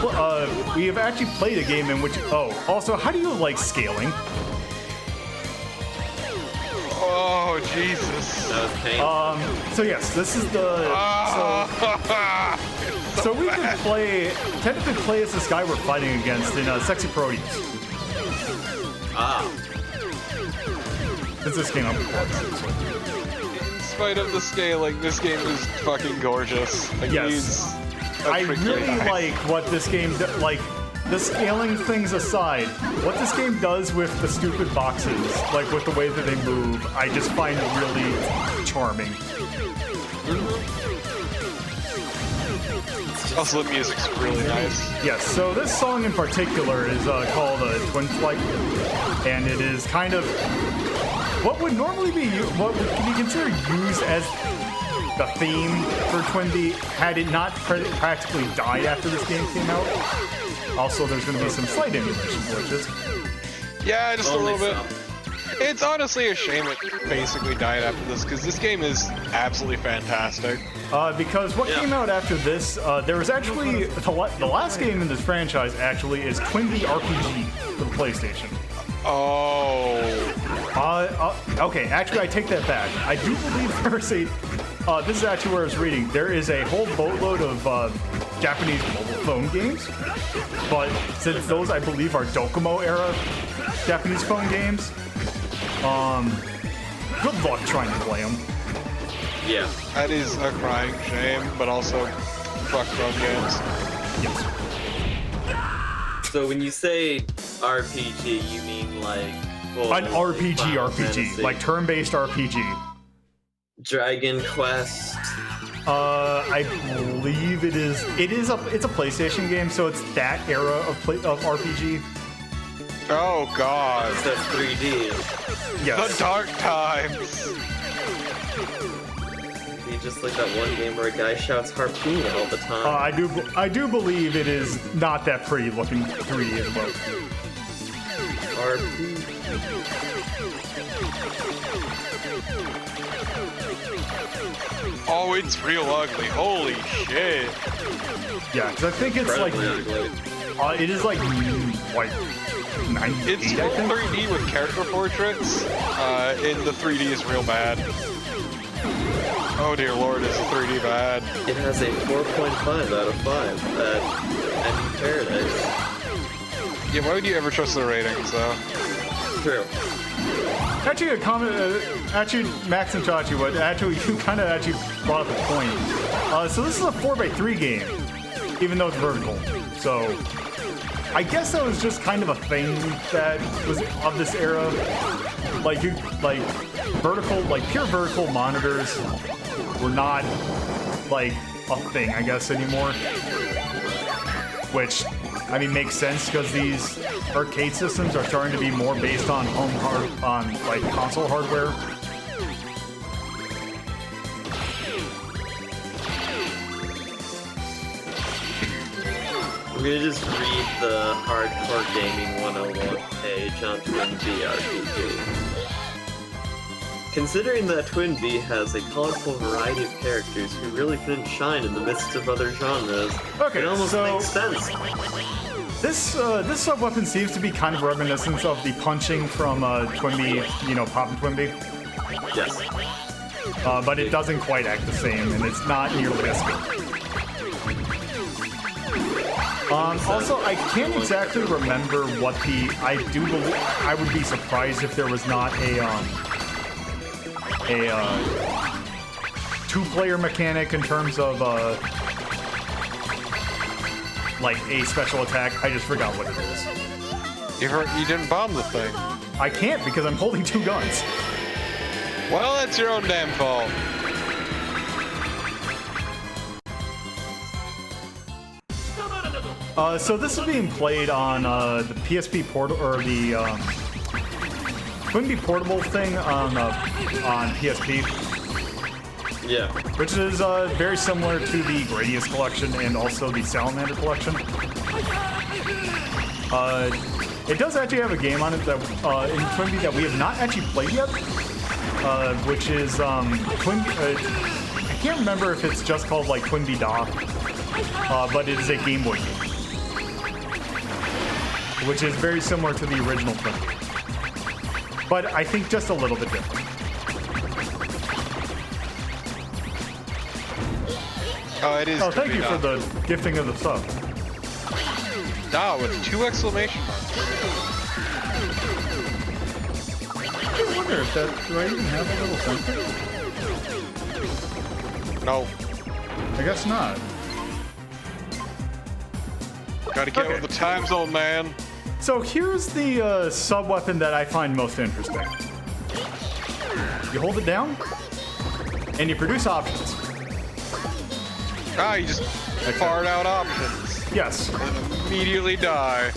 we have actually played a game in which, also, how do you like scaling? Oh, Jesus. That was painful. So yes, this is the, so we could technically play as this guy we're fighting against in Sexy Proteus. Since this came up before. In spite of the scaling, this game is fucking gorgeous. Like, yes. I really like what this game, the scaling things aside, what this game does with the stupid boxes, like with the way that they move, I just find really charming. Also, the music's really nice. Yes, so this song in particular is called Twin Flight, and it is kind of what would normally be what would be considered used as the theme for Twinbee had it not practically died after this game came out. Also, there's going to be some slight emulation glitches. Yeah, just a little bit. It's honestly a shame it basically died after this, because this game is absolutely fantastic. Because what came out after this, there was actually the last game in this franchise actually is Twinbee RPG for the PlayStation. Oh. Okay, actually I take that back. I do believe there's a, this is actually where I was reading, there is a whole boatload of Japanese mobile phone games, but since those I believe are Docomo era Japanese phone games, good luck trying to play them. Yeah. That is a crying shame, but also fuck phone games. Yes. So when you say RPG, you mean like An RPG Final RPG, Fantasy, like turn-based RPG. Dragon Quest. I believe it is. It's a PlayStation game, so it's that era of RPG. Oh god. It's 3D. Yes. The dark times. Be just like that one game where a guy shouts harpoon all the time. I do believe it is not that pretty looking 3D as well. Harpoon. Oh, it's real ugly. Holy shit. Yeah, because I think it's like Incredibly ugly. it is like 98, It's I full think. 3D with character portraits, and the 3D is real bad. Oh dear lord, is the 3D bad. It has a 4.5 out of 5 at End Paradise. Yeah, why would you ever trust the ratings, though? True. Actually, a comment. Actually, Max and Chachi, what actually you kind of actually brought up a point. So this is a 4x3 game, even though it's vertical. So I guess that was just kind of a thing that was of this era. Like vertical, like pure vertical monitors were not like a thing, I guess, anymore. Which, I mean, makes sense because these arcade systems are starting to be more based on like console hardware. I'm gonna just read the Hardcore Gaming 101 page on Twinbee RPG. Considering that Twinbee has a colorful variety of characters who really couldn't shine in the midst of other genres, Okay, it almost so makes sense. this sub-weapon seems to be kind of reminiscent of the punching from Twinbee, you know, Pop and Twinbee. Yes. But it doesn't quite act the same, and it's not nearly as good. Also, I can't exactly remember what the. I do believe I would be surprised if there was not a two-player mechanic in terms of like a special attack. I just forgot what it is. You didn't bomb the thing. I can't because I'm holding two guns. Well, that's your own damn fault. So this is being played on the PSP portal or the Twinbee portable thing on PSP, Yeah. which is very similar to the Gradius collection and also the Salamander collection. It does actually have a game on it that in Twinbee that we have not actually played yet, which is Twinbee. I can't remember if it's just called like Twinbee Da, but it is a Game Boy game, which is very similar to the original Twinbee, but I think just a little bit different. Oh, it is. Oh, thank you Da. for the gifting of the sub. Da with 2 exclamation marks. I wonder if that. Do I even have a little sensor? No. I guess not. Gotta get with the times, old man. So here's the sub-weapon that I find most interesting. You hold it down, and you produce options. Ah, you just fart out options. Yes. And immediately die.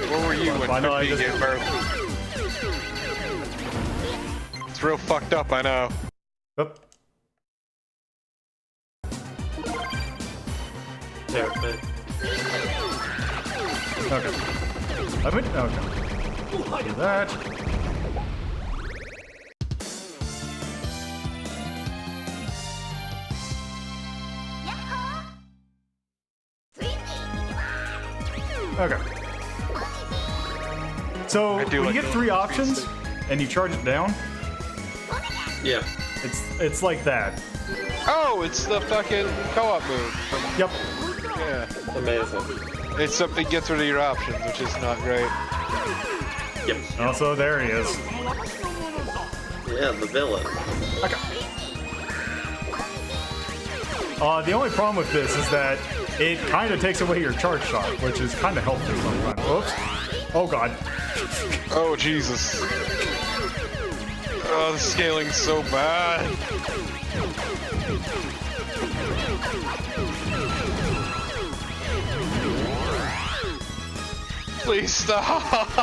Where were you when Twinbee gave birth? It's real fucked up, I know. Oop. There, but Okay. Okay. Do that. Okay. So when you get 3 options and you charge it down, yeah. it's like that. Oh, it's the fucking co-op move. Yep. Yeah. Amazing. It gets rid of your options, which is not great. Yep. Also, there he is. Yeah, the villain. Okay. The only problem with this is that it kind of takes away your charge shot, which is kind of helpful sometimes. Oops. Oh god. Oh Jesus. Oh, the scaling's so bad. Please stop.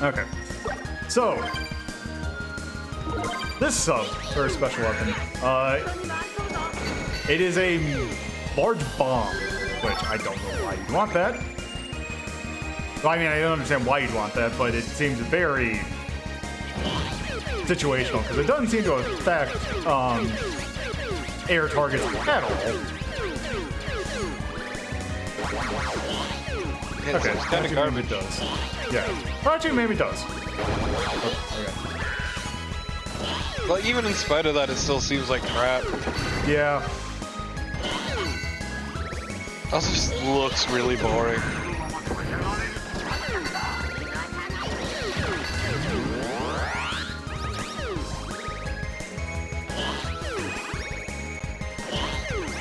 Okay. So, this sub, or special weapon, it is a large bomb, which I don't know why you'd want that. Well, I mean, I don't understand why you'd want that, but it seems very situational, because it doesn't seem to affect air targets at all. Yeah, Okay, it's kind of maybe garbage. it does. Yeah. Well, actually, maybe it does. Oh, okay. But even in spite of that, it still seems like crap. Yeah. Also, just looks really boring.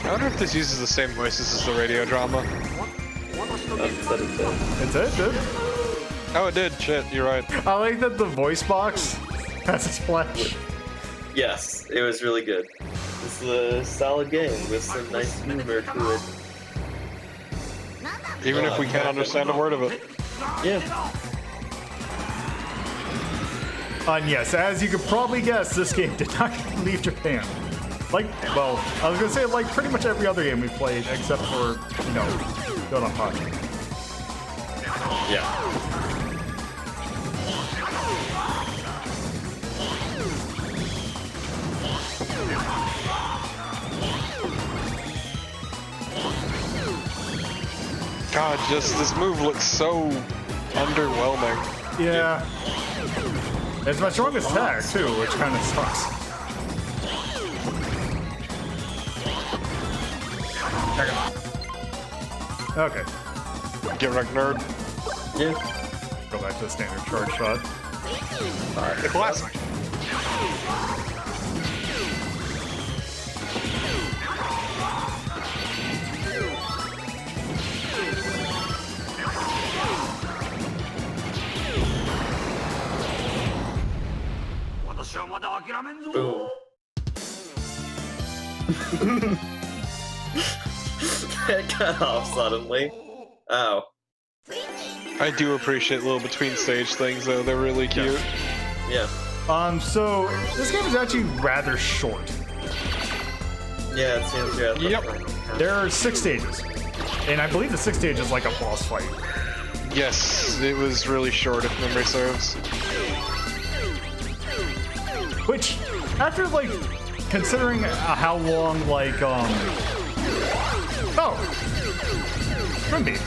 I wonder if this uses the same voices as the radio drama. It's it, dude. Oh, it did. Shit, you're right. I like that the voice box has a splash. Yes, it was really good. It's a solid game with some nice humor to it. Even if we can't understand a word of it. Yeah. And yes, as you could probably guess, this game did not leave Japan. Like, well, I was gonna say like pretty much every other game we've played, except for, you know, DoDonPachi. Yeah. God, just this move looks so underwhelming. Yeah. It's my strongest attack, too, which kind of sucks. Okay. Get wrecked, nerd. Yeah. Go back to the standard charge shot. The classic. Boom. It cut off suddenly. Oh. I do appreciate little between stage things though, they're really cute. Yeah. So this game is actually rather short. Yeah, it seems good. Yep. There are 6 stages. And I believe the 6th stage is like a boss fight. Yes, it was really short if memory serves. Which, after like considering how long like oh, Twinbee.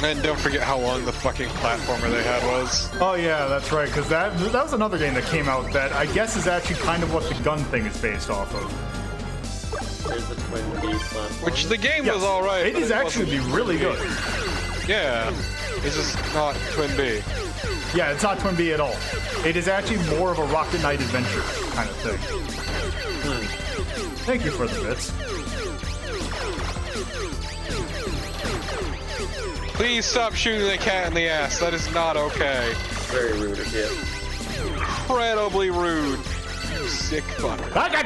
And don't forget how long the fucking platformer they had was. Oh yeah, that's right, because that was another game that came out that I guess is actually kind of what the gun thing is based off of. There's the Twinbee platform. Which the game Yes, was alright. it is actually really good. Yeah. It's just not Twinbee. Yeah, it's not Twinbee at all. It is actually more of a Rocket Knight adventure kind of thing. Thank you for the bits. Please stop shooting the cat in the ass. That is not okay. Very rude of you. Incredibly rude. You sick fuck. Ah, God!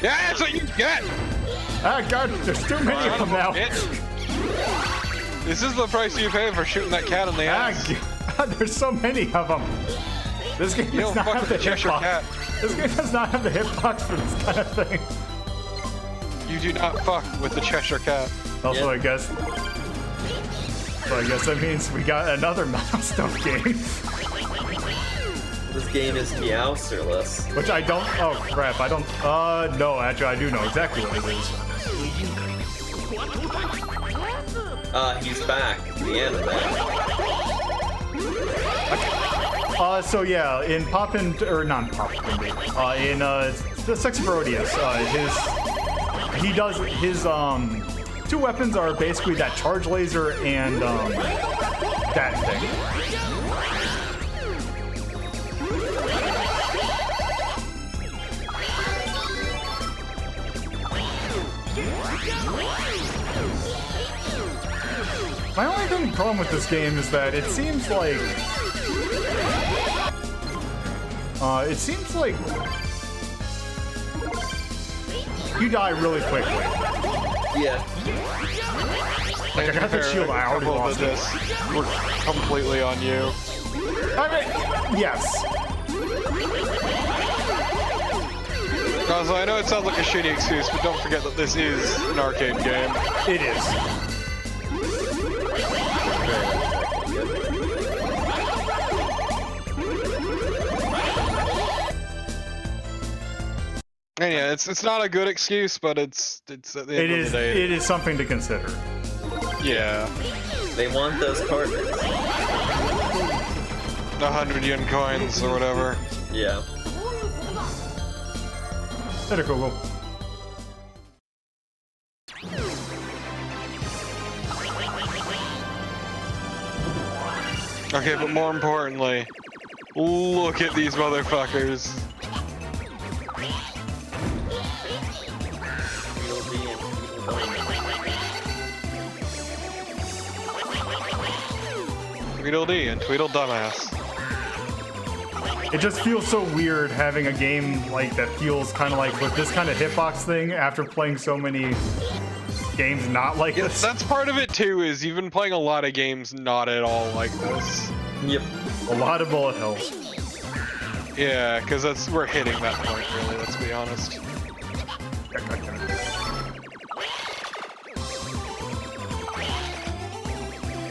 Yeah, that's what you get! Ah, God, there's too many of them now. This is the price you pay for shooting that cat in the Ah, ass. God, there's so many of them. This game You does don't not fuck have with the the Cheshire hitbox. Cat. This game does not have the hitbox for this kind of thing. You do not fuck with the Cheshire Cat. Also, Yeah. I guess that means we got another milestone game. This game is Meowserless. Which I don't. Oh crap! I don't. No, actually, I do know exactly what it is. He's back. The anime. So yeah, in Poppin' or not Poppin', in the Sex Parodius, he does his two weapons are basically that charge laser and that thing. My only problem with this game is that it seems like you die really quickly. Yeah. Like I got the shield, I already Couple of lost it. this. We're completely on you. I mean, yes. Also, I know it sounds like a shitty excuse, but don't forget that this is an arcade game. It is. And yeah, it's not a good excuse, but it's at the end It of is. the day. It is something to consider. Yeah. They want those cards. 100 yen coins or whatever. Yeah. Better go. Okay, but more importantly, look at these motherfuckers. Tweedledee and Tweedle Dumbass. It just feels so weird having a game like that feels kind of like with this kind of hitbox thing after playing so many games not like Yeah, this. that's part of it too, is you've been playing a lot of games not at all like this. Yep. A lot of bullet hells. Yeah, because we're hitting that point really, let's be honest.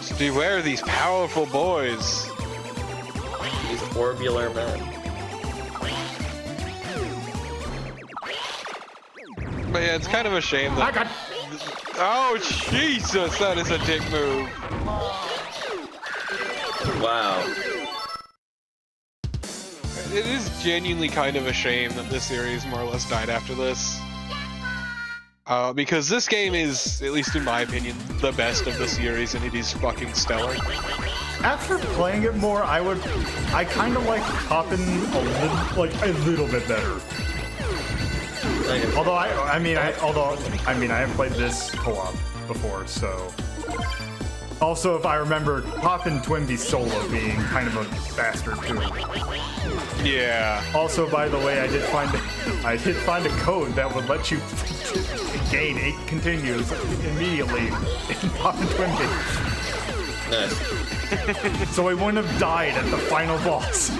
So beware these powerful boys. These orbular men. But yeah, it's kind of a shame I that... got. Oh, Jesus, that is a dick move. Wow. It is genuinely kind of a shame that this series more or less died after this. Because this game is, at least in my opinion, the best of the series, and it is fucking stellar. After playing it more, I kind of like Poppin' a little bit better. Although I haven't played this co-op before, so. Also, if I remember, Poppin' Twinbee solo being kind of a bastard too. Yeah. Also, by the way, I did find a code that would let you gain 8 continues immediately in Poppin' Twinbee. Nice. So I wouldn't have died at the final boss.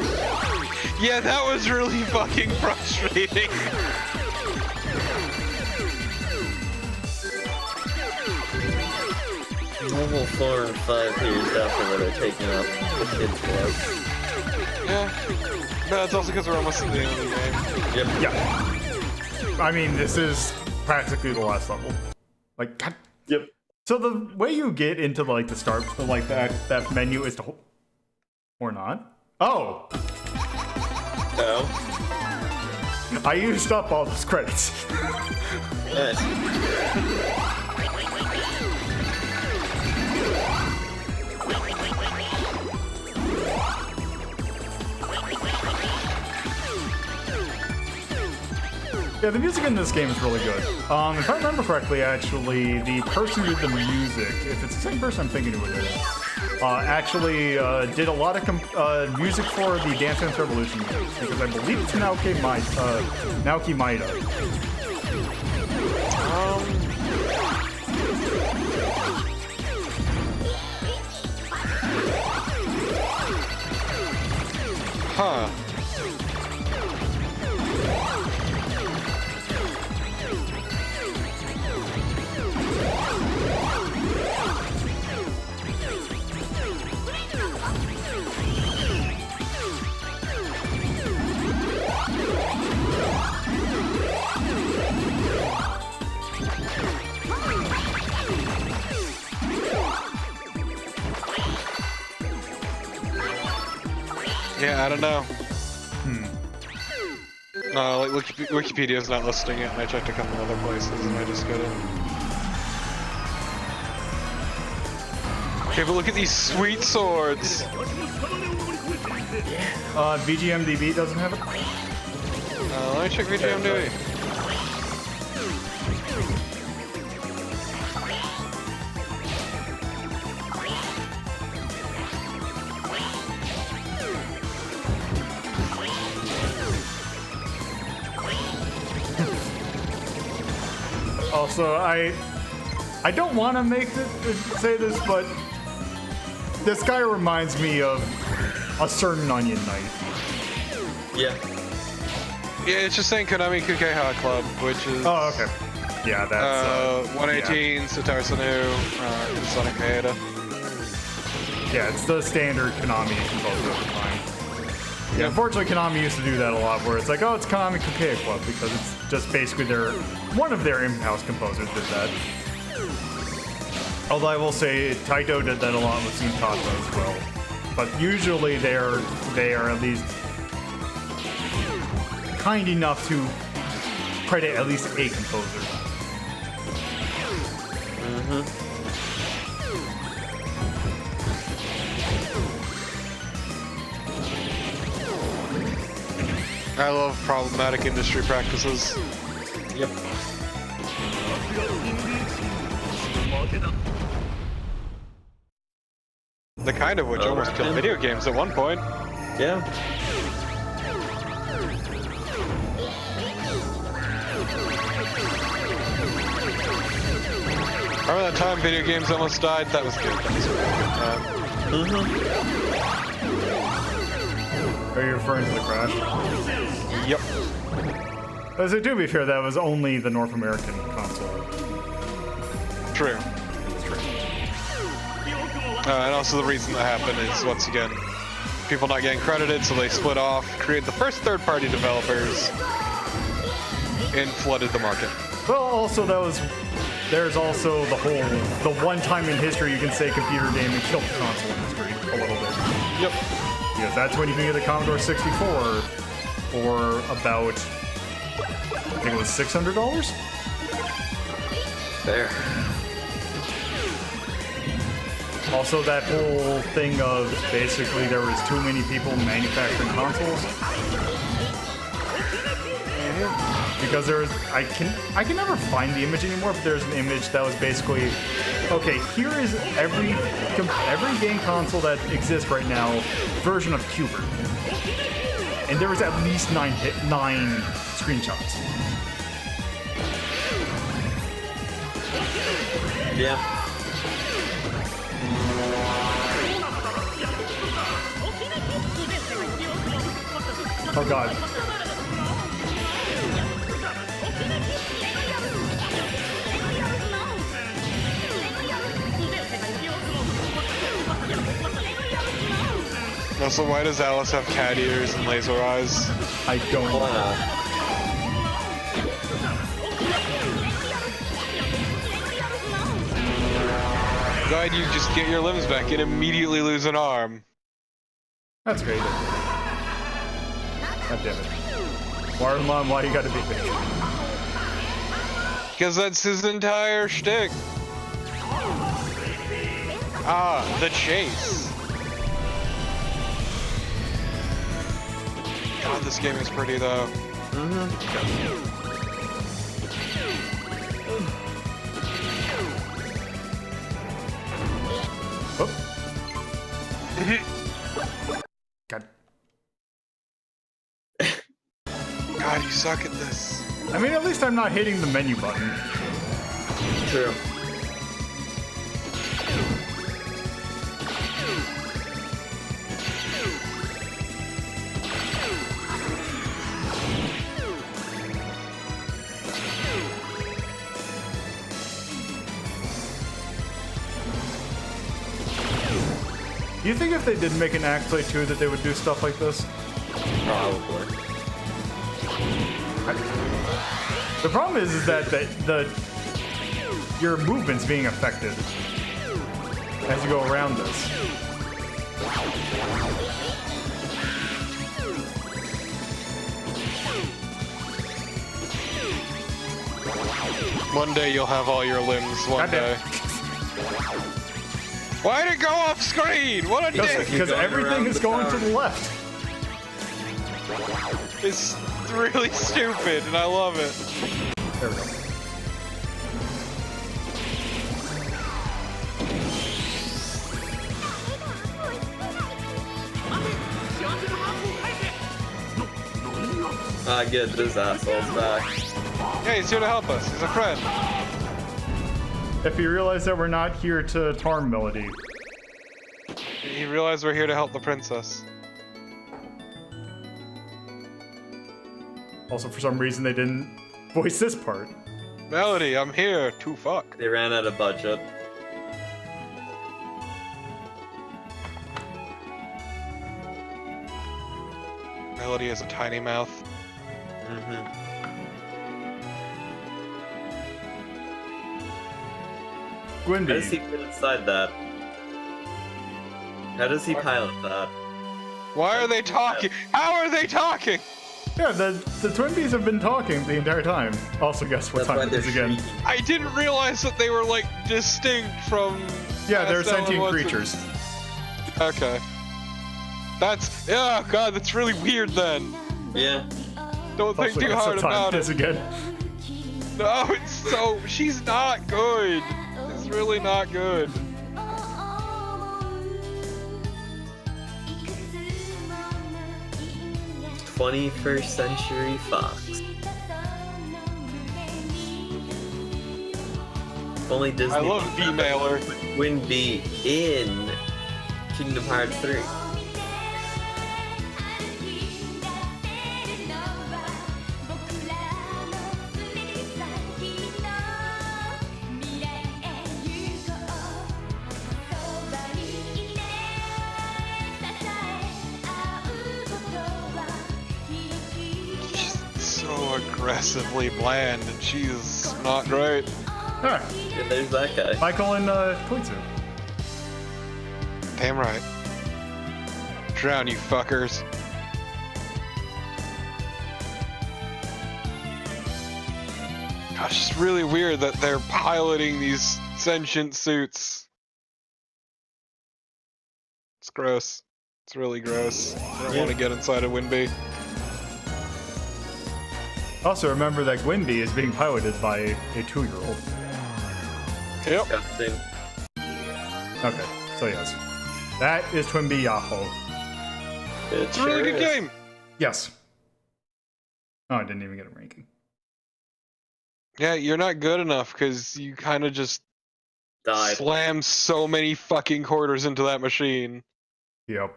Yeah, that was really fucking frustrating. Level 4 and 5 here is definitely where they're taking up the kids' club. Yeah. No, it's also because we're almost at the end of the game. Yep. Yeah. I mean, this is practically the last level. Like, God. Yep. So the way you get into like the start, like that menu is to, or not? Oh. Oh. I used up all those credits. Yes. Yeah, the music in this game is really good. If I remember correctly, actually, the person who did the music, if it's the same person I'm thinking who it is, actually did a lot of music for the Dance Dance Revolution games, because I believe it's Naoki Maeda. Huh. Yeah, I don't know. Like Wikipedia's not listing it, and I checked a couple other places, and I just couldn't. Okay, but look at these sweet swords! VGMDB doesn't have it? Let me check VGMDB. Also, I don't want to say this, but this guy reminds me of a certain Onion Knight. Yeah. Yeah, it's just saying Konami Kukeha Club, which is... Oh, okay. Yeah, that's... 118, yeah. Satoru Sanu, and Sonic Maeda. Yeah, it's the standard Konami composer at the time. Yeah, unfortunately, Konami used to do that a lot, where it's like, oh, it's Konami Kukeha Club, because it's just basically one of their in-house composers did that. Although I will say, Taito did that a lot with Zuntata as well. But usually they are at least kind enough to credit at least a composer. I love problematic industry practices. Yep. The kind of which almost killed video games at one point. Yeah. Remember that time video games almost died? That was good. That was a really good time. Are you referring to the crash? Yep. As to be fair, that was only the North American console. True. And also the reason that happened is, once again, people not getting credited, so they split off, created the first third-party developers, and flooded the market. Well, also there's also the one time in history you can say computer gaming killed the console industry a little bit. Yep. Because that's when you can get the Commodore 64 for about, I think it was $600? There. Also, that whole thing of basically there was too many people manufacturing consoles. Because there's, I can never find the image anymore, but there's an image that was basically, okay, here is every game console that exists right now, version of Qbert. And there was at least nine screenshots. Yeah. Oh god. Also, why does Alice have cat ears and laser eyes? I don't know. God, you just get your limbs back and immediately lose an arm. That's great. God damn it. Watermelon, why you gotta be big? Because that's his entire shtick. Ah, the chase. God, this game is pretty though. Oh. God. God, you suck at this. I mean, at least I'm not hitting the menu button. True. Do you think if they did make an Act Play 2 that they would do stuff like this? Probably. The problem is that your movement's being affected as you go around this. One day you'll have all your limbs. One day. Why'd it go off screen? What a dick! Because everything is going to the left. It's really stupid, and I love it. There we go. Good, this asshole's back. Hey, he's here to help us. He's a friend. If you realize that we're not here to harm Melody. You realize we're here to help the princess. Also, for some reason, they didn't voice this part. Melody, I'm here to fuck. They ran out of budget. Melody has a tiny mouth. How does Twinbee. he fit inside that? How does he pilot that? Why are they talking? How are they talking? Yeah, the Twinbees have been talking the entire time. Also, guess what That's why time it is they're again? shrieking. I didn't realize that they were like distinct from. Yeah, they're Astel and sentient what's it- creatures. Okay. That's oh god, that's really weird then. Yeah. Don't think Also, too guess hard what time about it is it. again? No, it's so she's not good. It's really not good. 21st Century Fox. If only Disney. I love V-Mailer. Twinbee in Kingdom Hearts 3. Aggressively bland, and she's not great. Alright, Yeah, there's that guy. Michael and Koitsu. Damn right. Drown, you fuckers. Gosh, it's really weird that they're piloting these sentient suits. It's gross. It's really gross. I don't want to get inside a Twinbee. Also, remember that Twinbee is being piloted by a 2-year-old. Yep. Disgusting. Okay, so yes. That is Twinbee Yahho. It It's a really good is. game. Yes. Oh, I didn't even get a ranking. Yeah, you're not good enough because you kind of just Died. slam so many fucking quarters into that machine. Yep,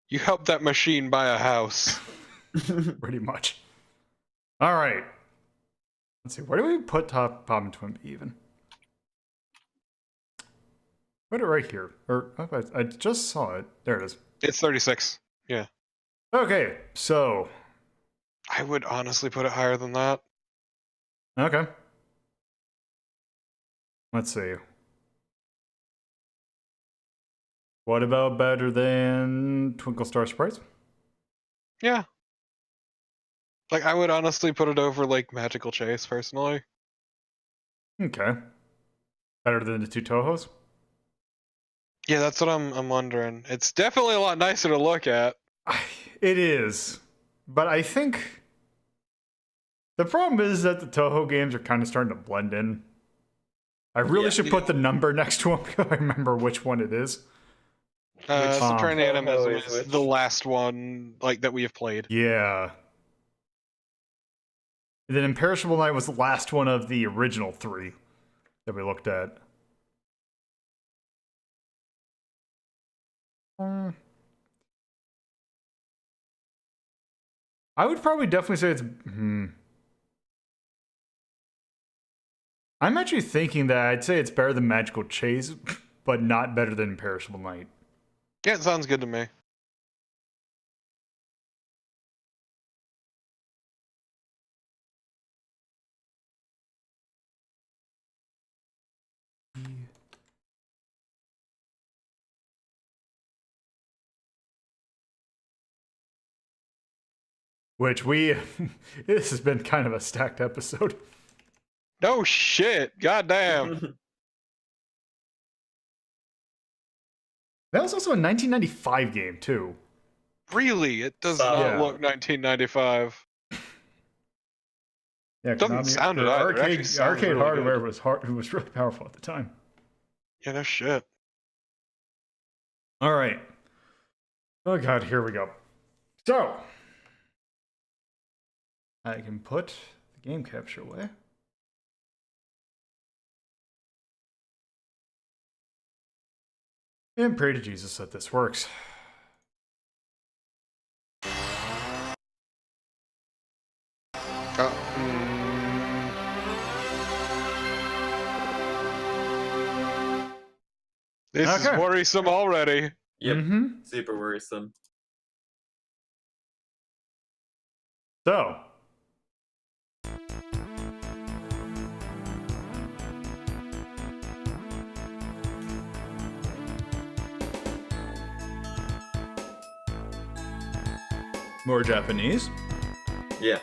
You helped that machine buy a house. pretty much. Alright. Let's see, where do we put Top Pop and Twinbee even? Put it right here. Or, oh, I just saw it. There it is. It's 36. Yeah. Okay, so. I would honestly put it higher than that. Okay. Let's see. What about better than Twinkle Star Sprites? Yeah. Like, I would honestly put it over, like, Magical Chase, personally. Okay. Better than the two Tohos? Yeah, that's what I'm wondering. It's definitely a lot nicer to look at. It is. But I think the problem is that the Toho games are kind of starting to blend in. I really should put the number next to them because I remember which one it is. Supreme Animism is is which? the last one, like, that we have played. Yeah. And then Imperishable Night was the last one of the original 3 that we looked at. I would probably definitely say it's... I'm actually thinking that I'd say it's better than Magical Chase, but not better than Imperishable Night. Yeah, it sounds good to me. Which we... this has been kind of a stacked episode. No shit! Goddamn! That was also a 1995 game, too. Really? It does So- not Yeah. look 1995. Yeah, Doesn't Konami- sound it the either. It actually arcade sounds really hardware good. was really powerful at the time. Yeah, no shit. All right. Oh god, here we go. So I can put the game capture away. And pray to Jesus that this works. This Okay. is worrisome already. Yep. Mm-hmm. Super worrisome. So more Japanese. Yeah.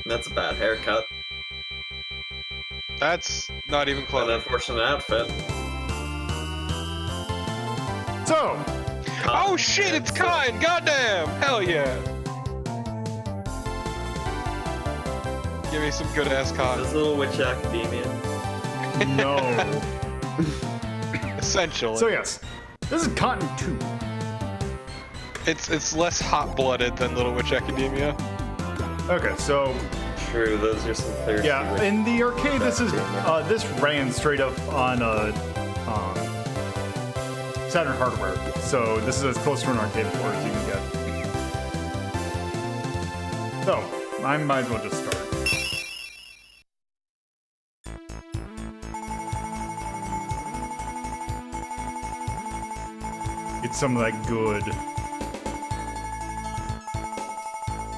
That's a bad haircut. That's not even An close. unfortunate outfit. So Oh shit, it's kind! Goddamn! Hell yeah! Give me some good ass This con. little witch academia. no. Essentially. So yes, this is Cotton 2. It's less hot blooded than Little Witch Academia. Okay, so True, those are some clear. yeah, in the arcade, this ran straight up on Saturn hardware. So this is as close to an arcade port as you can get. So I might as well just start. Get some of that good.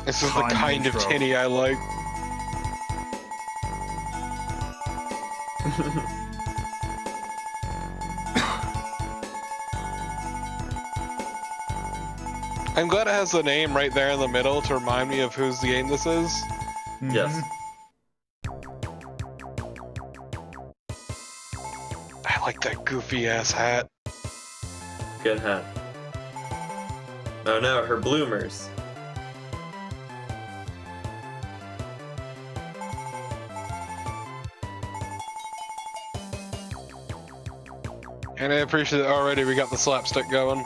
This is the Con kind of intro. tinny I like. I'm glad it has the name right there in the middle to remind me of whose game this is. Yes. I like that goofy ass hat. Good hat. Oh no, her bloomers. And I appreciate that already we got the slapstick going.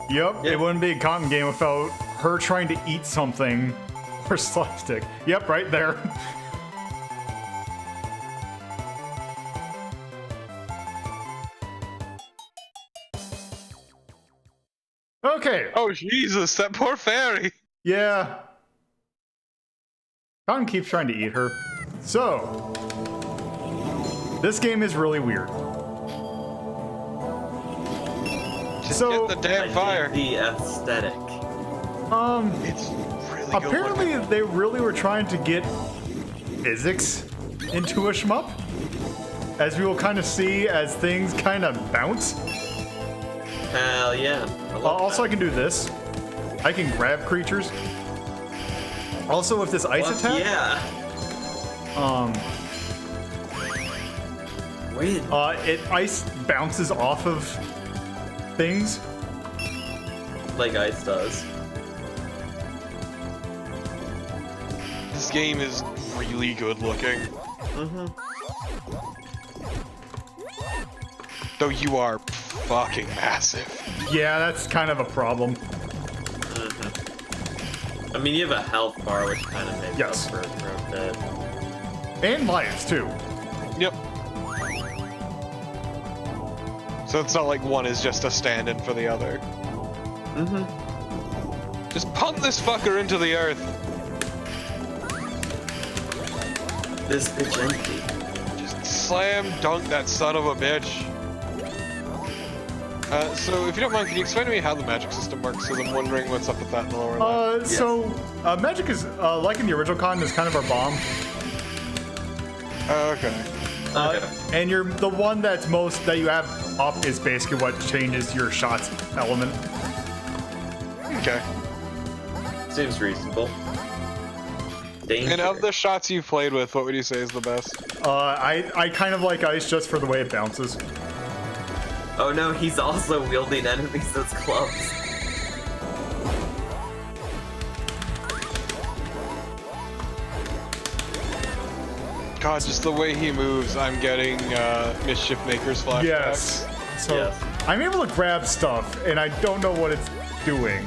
Yep, Yeah. it wouldn't be a Cotton game without her trying to eat something or slapstick. Yep, right there. Okay. Oh Jesus, that poor fairy! Yeah. Cotton keeps trying to eat her. So, this game is really weird. Just So- get the I damn dig fire. the aesthetic. It's really good Apparently, looking. they really were trying to get physics into a shmup, as we will kind of see as things kind of bounce. Hell yeah. I love Also, I that. can do this. I can grab creatures. Also, with this ice attack, Yeah. Win. Ice bounces off of things. Like ice does. This game is really good looking. Though you are fucking massive. Yeah, that's kind of a problem. I mean, you have a health bar, which kind of makes Yes. up for a bit. And lions, too. Yep. So it's not like one is just a stand-in for the other. Just punt this fucker into the earth. This bitch empty. Just slam dunk that son of a bitch. So if you don't mind, can you explain to me how the magic system works? Because I'm wondering what's up with that in the lower left. So, magic is, like in the original con, is kind of our bomb. Okay. And you're the one that's most, that you have up is basically what changes your shot's element. Okay. Seems reasonable. Danger. And of the shots you've played with, what would you say is the best? I kind of like ice just for the way it bounces. Oh no, he's also wielding enemies as clubs. God, just the way he moves, I'm getting Mischief Maker's flashbacks. Yes. So, Yes. I'm able to grab stuff, and I don't know what it's doing.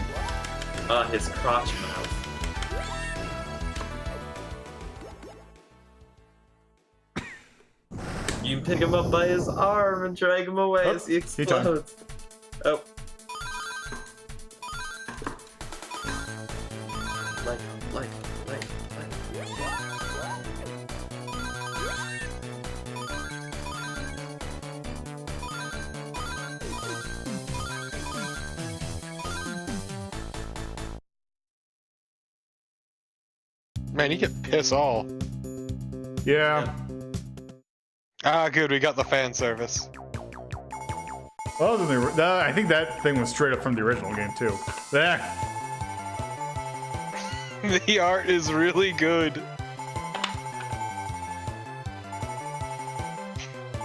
His crotch mouth. You can pick him up by his arm and drag him away as he he turned. explodes. Oh. Like. Man, you get piss all. Yeah. Ah, good, we got the fan service. Well, I think that thing was straight up from the original game, too. There. The art is really good.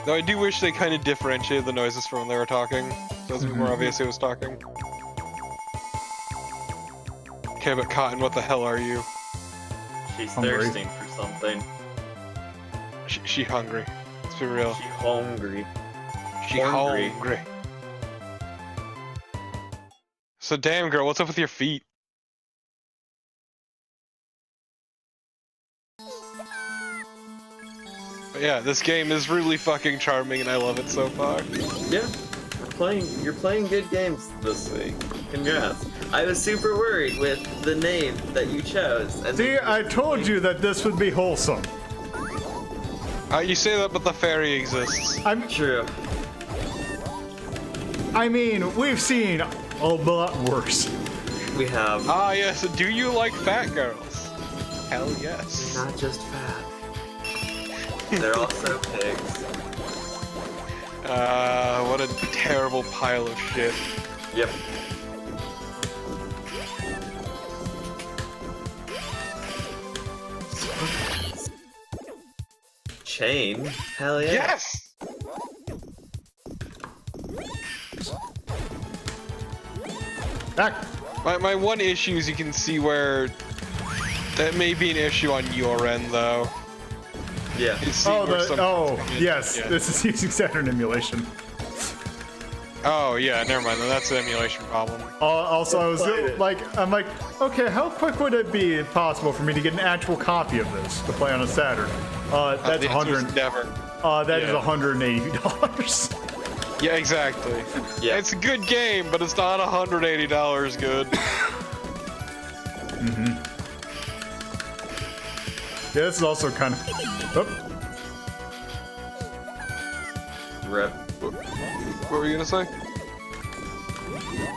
Though I do wish they kind of differentiated the noises from when they were talking. So it was more obvious who was talking. Okay, but Cotton, what the hell are you? She's Hungry. thirsting for something. She hungry. Let's be real. She hungry. She hungry. hungry. So damn girl, what's up with your feet? But yeah, this game is really fucking charming and I love it so far. Yeah. You're playing good games this week. Congrats. I was super worried with the name that you chose. And See, I told you that this would be wholesome. You say that, but the fairy exists. True. I mean, we've seen a lot worse. We have Ah yes, do you like fat girls? Hell yes. not just fat. They're also pigs. What a terrible pile of shit. Yep. Chain? Hell yeah. Yes! Back. My one issue is you can see where that may be an issue on your end though. Yeah. You see where some- yes, Yeah. this is using Saturn emulation. Oh yeah, never mind. Then that's an emulation problem. Also, I was Played it. I'm like, okay, how quick would it be possible for me to get an actual copy of this to play on a Saturn? That's The answer is 100. never. That is yeah. $180. Yeah, exactly. Yeah. It's a good game, but it's not $180 good. Yeah, this is also kind of. Oh, Rip. What were you gonna say?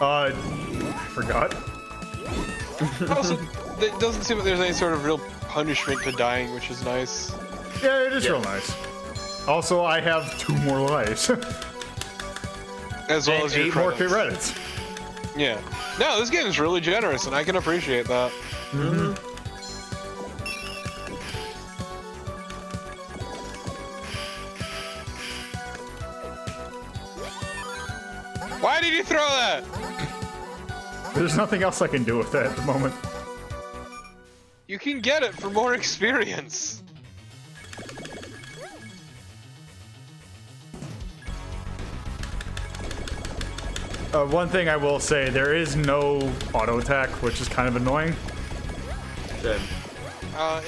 I forgot. Also, it doesn't seem like there's any sort of real punishment to dying, which is nice. Yeah, it is Yeah. real nice. Also, I have 2 more lives. As well And as your 8 more credits. credits. Yeah. No, this game is really generous, and I can appreciate that. Mm-hmm. Why did you throw that? There's nothing else I can do with that at the moment. You can get it for more experience. One thing I will say, there is no auto attack, which is kind of annoying. Good.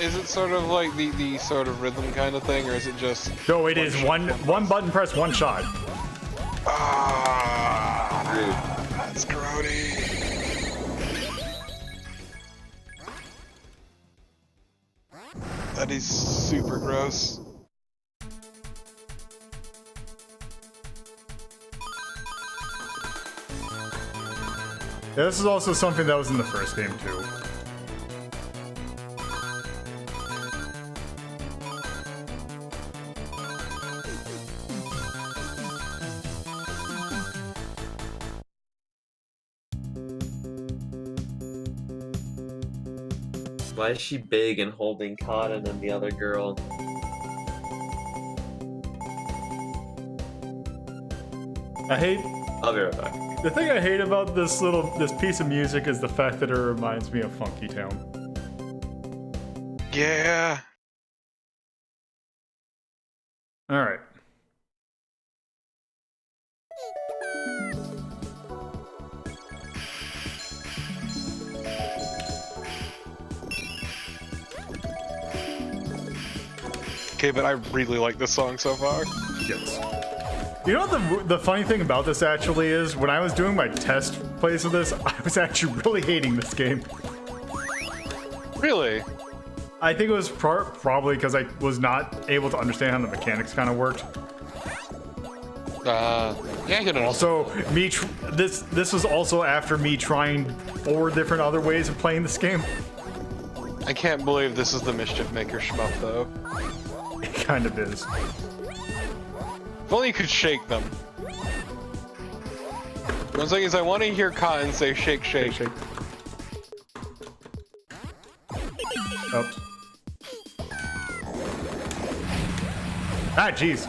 Is it sort of like the sort of rhythm kind of thing, or is it just... No, it is one button press, one shot. Ah, that's grody. That is super gross. Yeah, this is also something that was in the first game too. Why is she big and holding cotton and the other girl? I hate I'll be right back. the thing I hate about this piece of music is the fact that it reminds me of Funky Town. Yeah. All right. Okay, but I really like this song so far. Yes. You know what the funny thing about this actually is? When I was doing my test plays of this, I was actually really hating this game. Really? I think it was probably because I was not able to understand how the mechanics kind of worked. Yeah, I can understand. Also, this was also after me trying 4 different other ways of playing this game. I can't believe this is the Mischief Maker shmup, though. It kind of is. If only you could shake them. One thing is, I want to hear Cotton say shake, shake. Shake. Oh. Ah, jeez.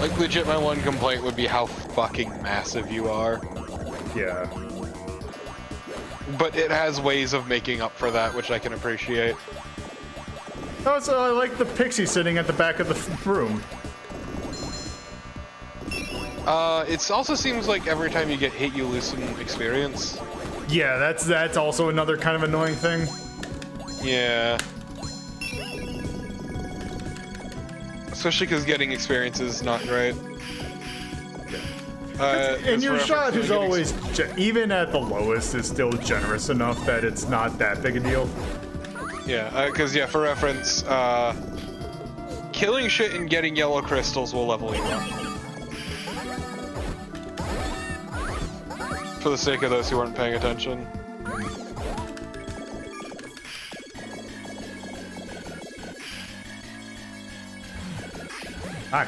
Like, legit, my one complaint would be how fucking massive you are. Yeah. But it has ways of making up for that, which I can appreciate. Also, I like the pixie sitting at the back of the room. It also seems like every time you get hit, you lose some experience. Yeah, that's also another kind of annoying thing. Yeah. Especially because getting experience is not great. And your shot is always, even at the lowest, is still generous enough that it's not that big a deal. Yeah, because, yeah, for reference, killing shit and getting yellow crystals will level you up. For the sake of those who aren't paying attention. Hi.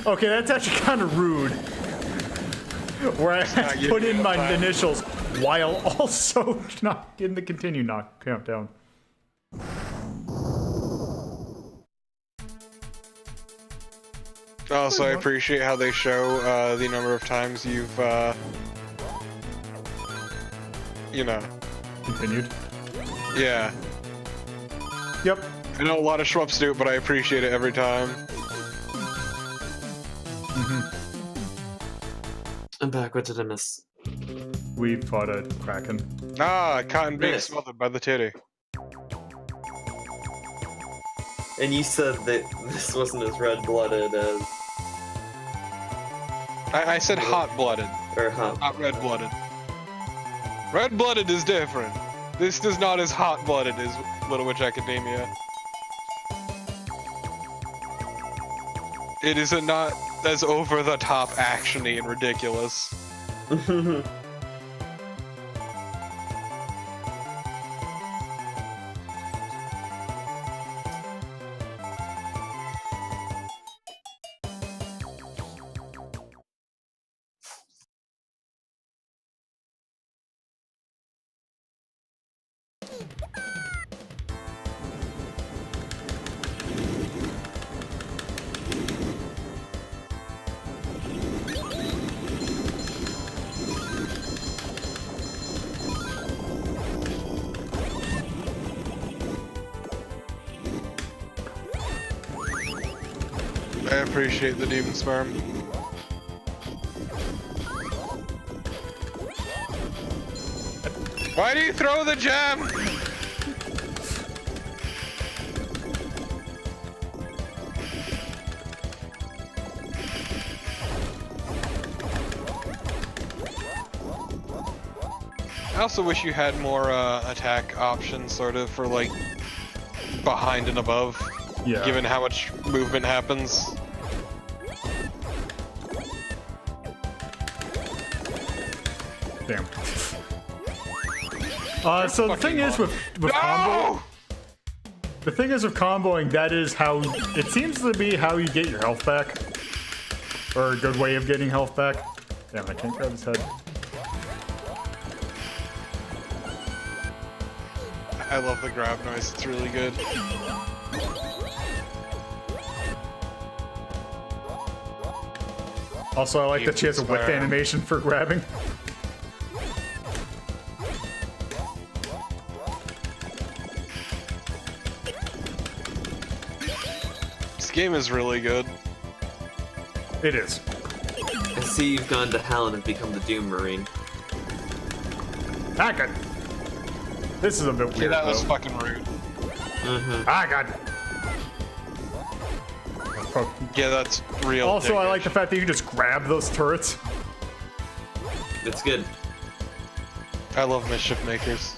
Okay, that's actually kind of rude. Where I had to put in my initials while also not getting the continue countdown. Also, I appreciate how they show the number of times you've, you know. Continued. Yeah. Yep. I know a lot of shmups do it, but I appreciate it every time. I'm back. What did I miss? We fought a kraken. Ah, Cotton being Nice. smothered by the titty. And you said that this wasn't as red-blooded as... I said hot-blooded, Or hot. not red-blooded. Red-blooded is different. This is not as hot-blooded as Little Witch Academia. It is not as over-the-top action-y and ridiculous. I appreciate the demon sperm. Why do you throw the gem? I also wish you had more attack options, sort of, for like behind and above. Yeah. Given how much movement happens. Damn. So the thing is with combo. The thing is with comboing, that is how it seems to be how you get your health back, or a good way of getting health back. Damn, I can't grab his head. I love the grab noise. It's really good. Also, I like that she has a whip animation for grabbing. This game is really good. It is. I see you've gone to hell and have become the Doom Marine. Ah, God. This is a bit weird, Yeah, that was though. fucking rude. Ah, God. Yeah, that's real. Also, I like the fact that you just grab those turrets. It's good. I love mischief makers.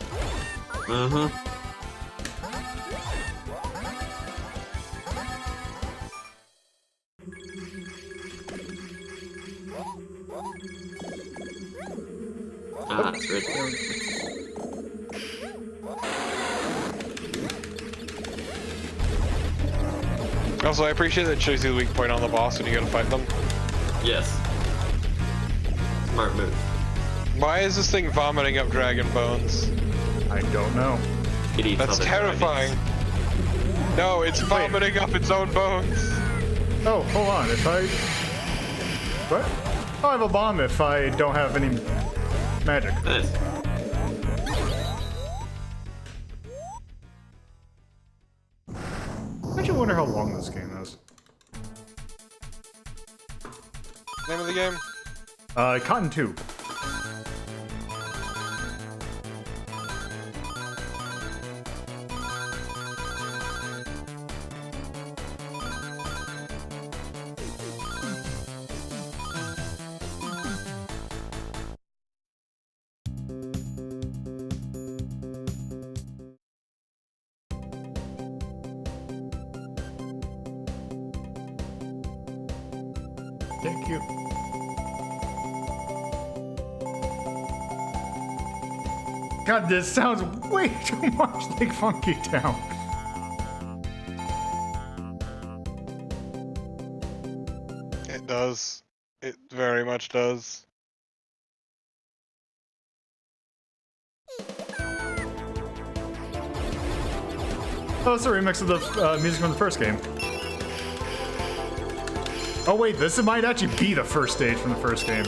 Ah, it's right there. Also, I appreciate that it shows you the weak point on the boss when you go to fight them. Yes. Smart move. Why is this thing vomiting up dragon bones? I don't know. It eats That's other terrifying. dragons. No, it's vomiting up its own bones. Oh, hold on. If I... What? Oh, I have a bomb if I don't have any magic. Nice. I actually wonder how long this game is. Name of the game? Cotton Tube. Thank you. God, this sounds way too much like Funky Town. It does. It very much does. Oh, it's a remix of the music from the first game. Oh wait, this might actually be the first stage from the first game.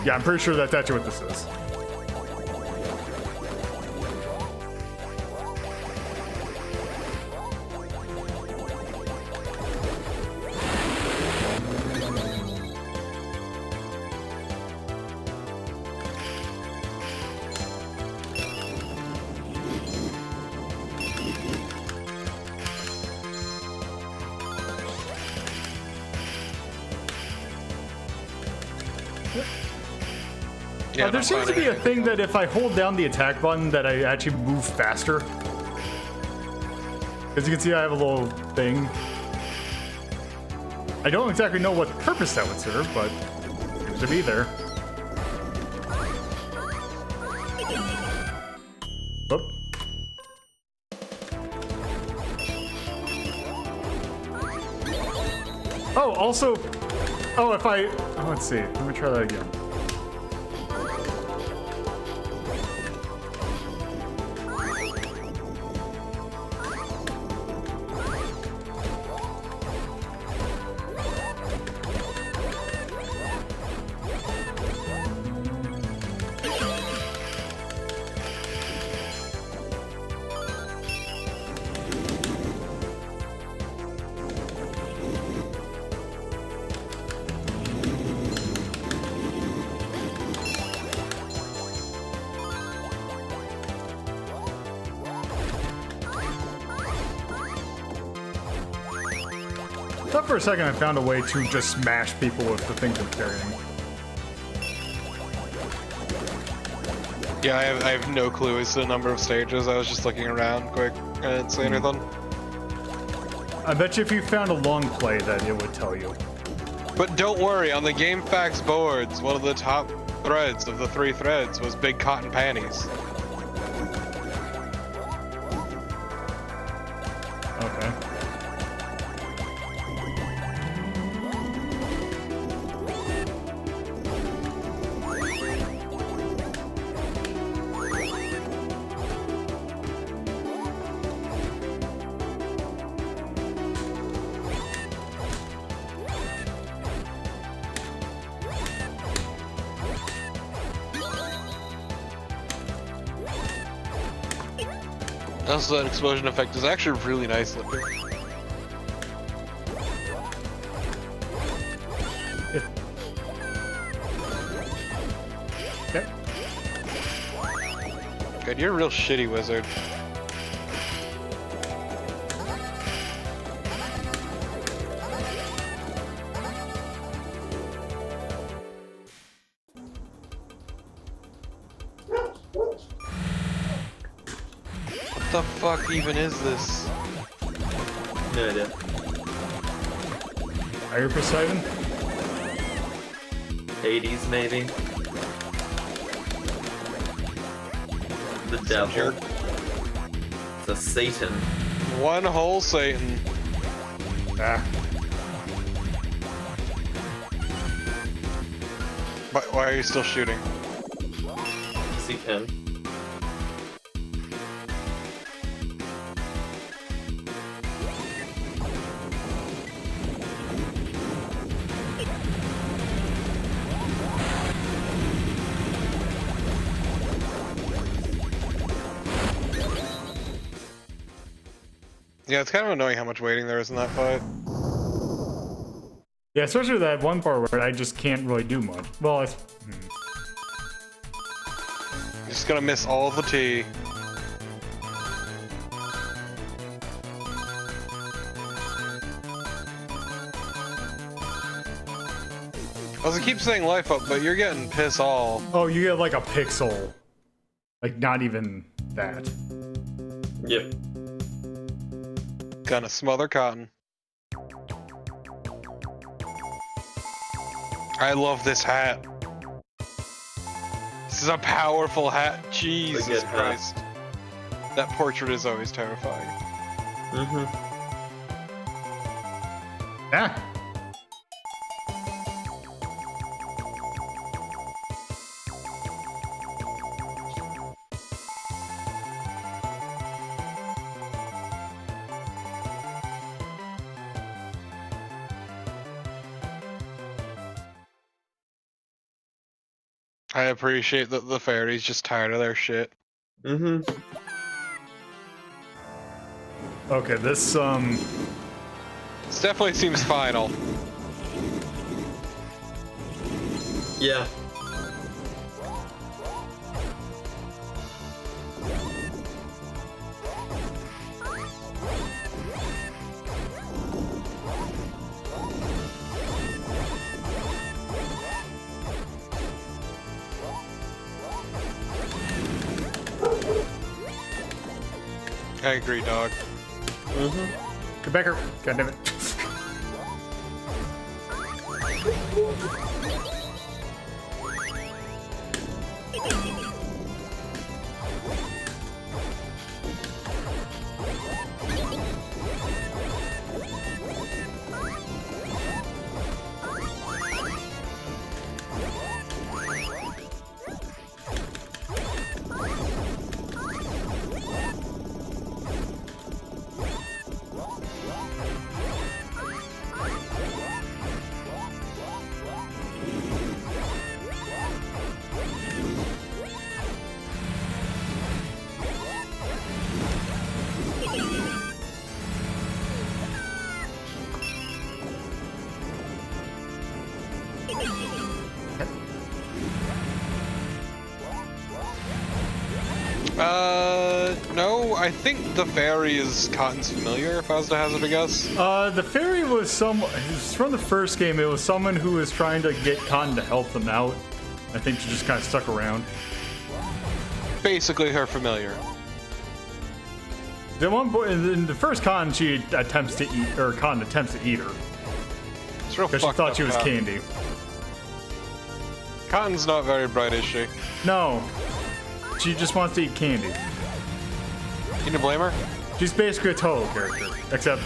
Yeah, I'm pretty sure that's actually what this is. Yeah, there seems to be a thing that if I hold down the attack button that I actually move faster. As you can see, I have a little thing. I don't exactly know what purpose that would serve, but it seems to be there. Oop. Oh, also, if I, let's see, let me try that again. Thought for a second I found a way to just smash people with the things I'm carrying. Yeah, I have no clue as to the number of stages. I was just looking around quick. I didn't see anything. I bet you if you found a long play that it would tell you. But don't worry, on the Game Facts boards, one of the top threads of the 3 threads was big cotton panties. Okay. Also, that explosion effect is actually really nice looking. Okay. God, you're a real shitty wizard. What the fuck even is this? No idea. Are you Poseidon? Hades, maybe? The devil. It's a Satan. One whole Satan. Ah. Why are you still shooting? Yes, you can. Yeah, it's kind of annoying how much waiting there is in that fight. Yeah, especially that one part where I just can't really do much. Well, You're just gonna miss all the tea. I keep saying life up, but you're getting piss all. oh, you get like a pixel. Like, not even that. Yep. Gonna smother cotton. I love this hat. This is a powerful hat. Jesus good hat. Christ. That portrait is always terrifying. Mm-hmm. Ah. I appreciate that the fairy's just tired of their shit. Mm-hmm. Okay, this, This definitely seems final. Yeah. I agree, dog. Get back here. God damn it. No, I think the fairy is Cotton's familiar, if I was to hazard a guess. The fairy was from the first game, it was someone who was trying to get Cotton to help them out. I think she just kind of stuck around. Basically her familiar. The one boy in the first Cotton, she attempts to eat, or Cotton attempts to eat her. It's real Because she fucked thought up, she was Cotton. candy. Cotton's not very bright, is she? No. She just wants to eat candy. Can you blame her? She's basically a Toho character, except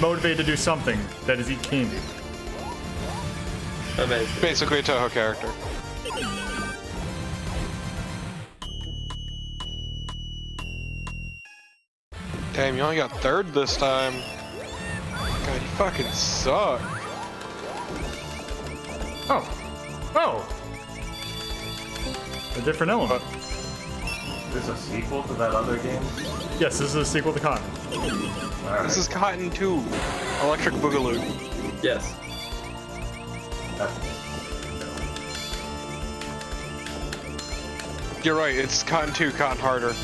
motivated to do something that is eat candy. Amazing. Basically a Toho character. Damn, you only got third this time. God, you fucking suck. Oh. Oh. A different element. Is this a sequel to that other game? Yes, this is a sequel to Cotton. Alright. This is Cotton 2. Electric Boogaloo. Yes. You're right, it's Cotton 2, Cotton Harder.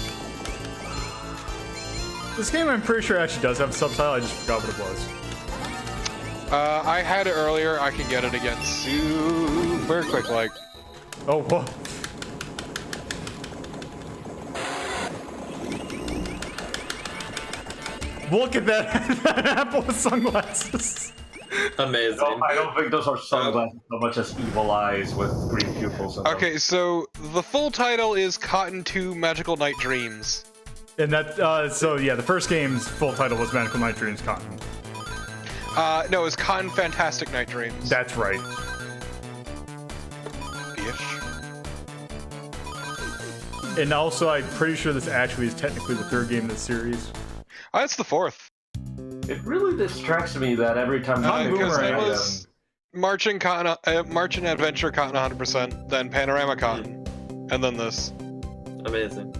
This game, I'm pretty sure, actually does have a subtitle. I just forgot what it was. I had it earlier. I can get it again super quick, like. Oh, what? Look at that, that apple with sunglasses. Amazing. No, I don't think those are sunglasses so much as evil eyes with green pupils. And Okay, so the full title is Cotton 2 Magical Night Dreams. And that, so yeah, the first game's full title was Magical Night Dreams Cotton. No, it's Cotton Fantastic Night Dreams. That's right. Bitch. And also, I'm pretty sure this actually is technically the third game in the series. Oh, it's the fourth. It really distracts me that every time Because Boomerang it was Marching Adventure Cotton 100%, then Panorama Cotton, and then this. Amazing.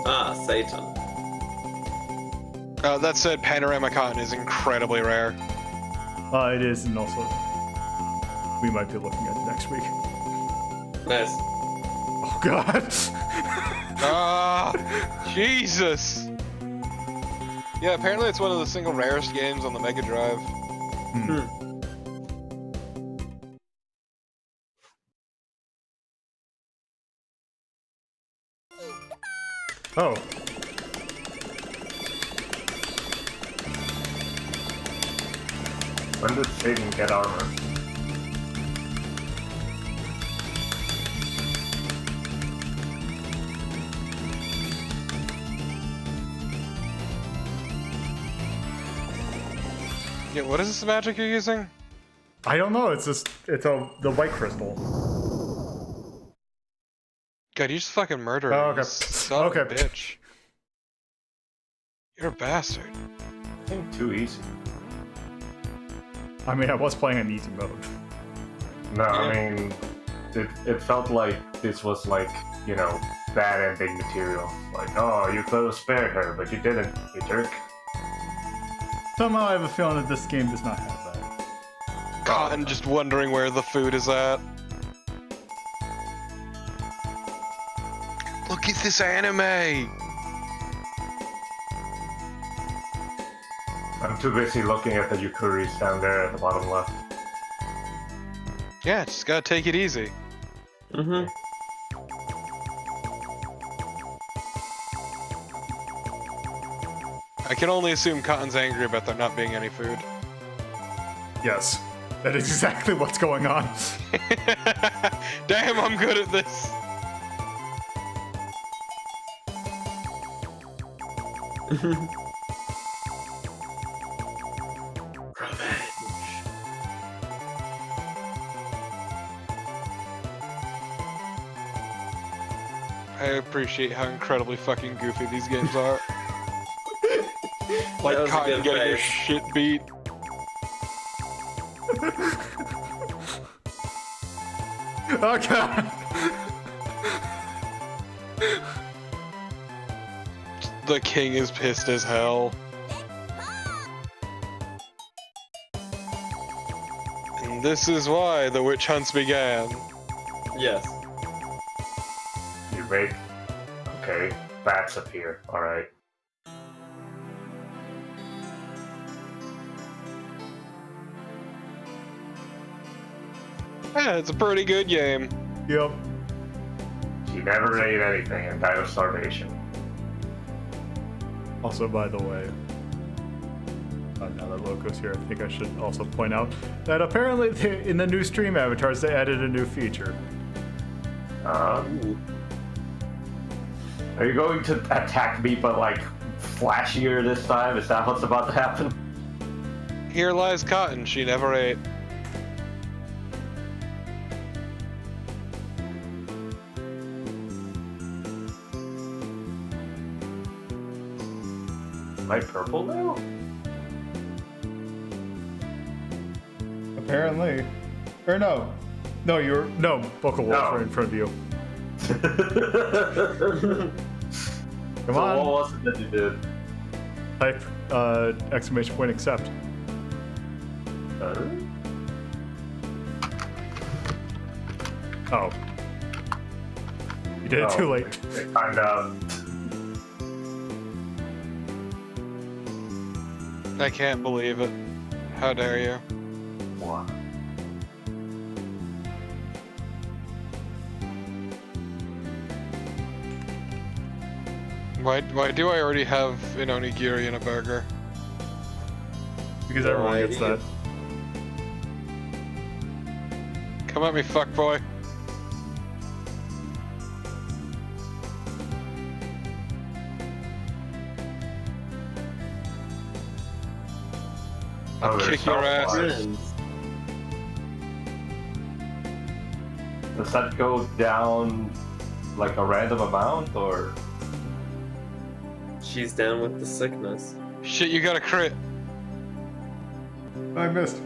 Ah, Satan. That said, Panorama Cotton is incredibly rare. It is, and also, we might be looking at it next week. Nice. Oh, God. Ah, Jesus. Yeah, apparently it's one of the single rarest games on the Mega Drive. Oh. When did Satan get armor? Yeah, what is this magic you're using? I don't know, it's just, the white crystal. God, you just fucking murdered Oh, her, okay. you son of a Okay. bitch. You're a bastard. I think too easy. I mean, I was playing on easy mode. No, I mean, it felt like this was like, you know, bad ending material. Like, oh, you could have spared her, but you didn't, you jerk. Somehow I have a feeling that this game does not have that. Cotton just wondering where the food is at. Look at this anime! I'm too busy looking at the Yukuris down there at the bottom left. Yeah, just gotta take it easy. Mm-hmm. I can only assume Cotton's angry about there not being any food. Yes, that is exactly what's going on. Damn, I'm good at this. I appreciate how incredibly fucking goofy these games are. That Like was a Cotton good getting his face. shit beat. Oh god! The king is pissed as hell. And this is why the witch hunts began. Yes. You make. Okay, bats appear. Alright. Yeah, it's a pretty good game. Yep. She never ate anything and died of starvation. Also, by the way, now that Loco's here, I think I should also point out that apparently in the new stream avatars, they added a new feature. Are you going to attack me, but like flashier this time? Is that what's about to happen? Here lies Cotton, she never ate. Am I purple now? Apparently. Or no. No, you're... No, Vocal Wolf No. right in front of you. Come So on. what was it that you did? Type exclamation point accept. Oh. You did it too late. It kind of. I can't believe it. How dare you? What? Why do I already have an onigiri and a burger? Because everyone gets that. Come at me, fuckboy. Oh, I'll there's kick your ass. Friends. Does that go down like a random amount or? She's down with the sickness. Shit, you got a crit. I missed.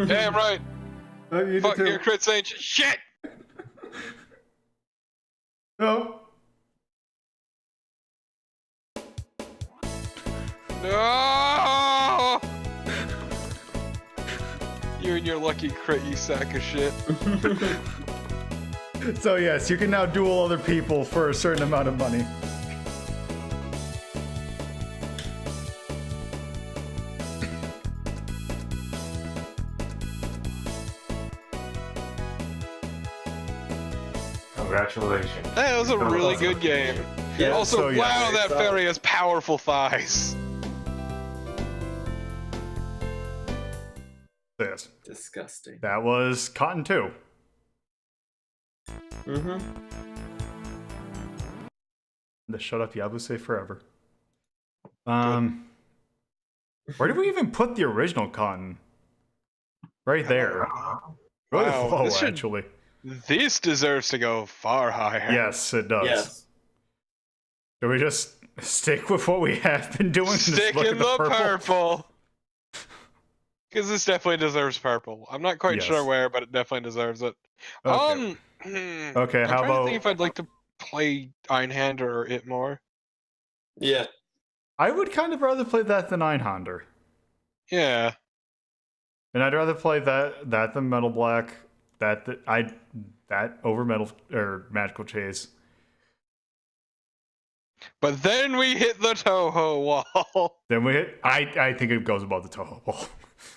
Damn right. You did Fuck too. your crits ain't shit. No. No! You and your lucky crit, you sack of shit. So yes, you can now duel other people for a certain amount of money. Congratulations. That was a really good game. Yeah, Also, so, yeah, wow, very that solid. fairy has powerful thighs. So yes, Disgusting. that was Cotton 2. Mm-hmm. The Shut Up Yabuse forever. Where did we even put the original Cotton? Right there. Really Wow, low, this should- actually. This deserves to go far higher. Yes, it does. Yes. Do we just stick with what we have been doing? and just Stick look in at the purple? purple. Because this definitely deserves purple. I'm not quite Yes. sure where, but it definitely deserves it. Okay. Okay, I'm how trying to about... think if I'd like to play Einhander or It more. Yeah. I would kind of rather play that than Einhander. Yeah. And I'd rather play that than Metal Black, that over Metal or Magical Chase. But then we hit the Toho wall. Then we hit. I think it goes above the Toho wall.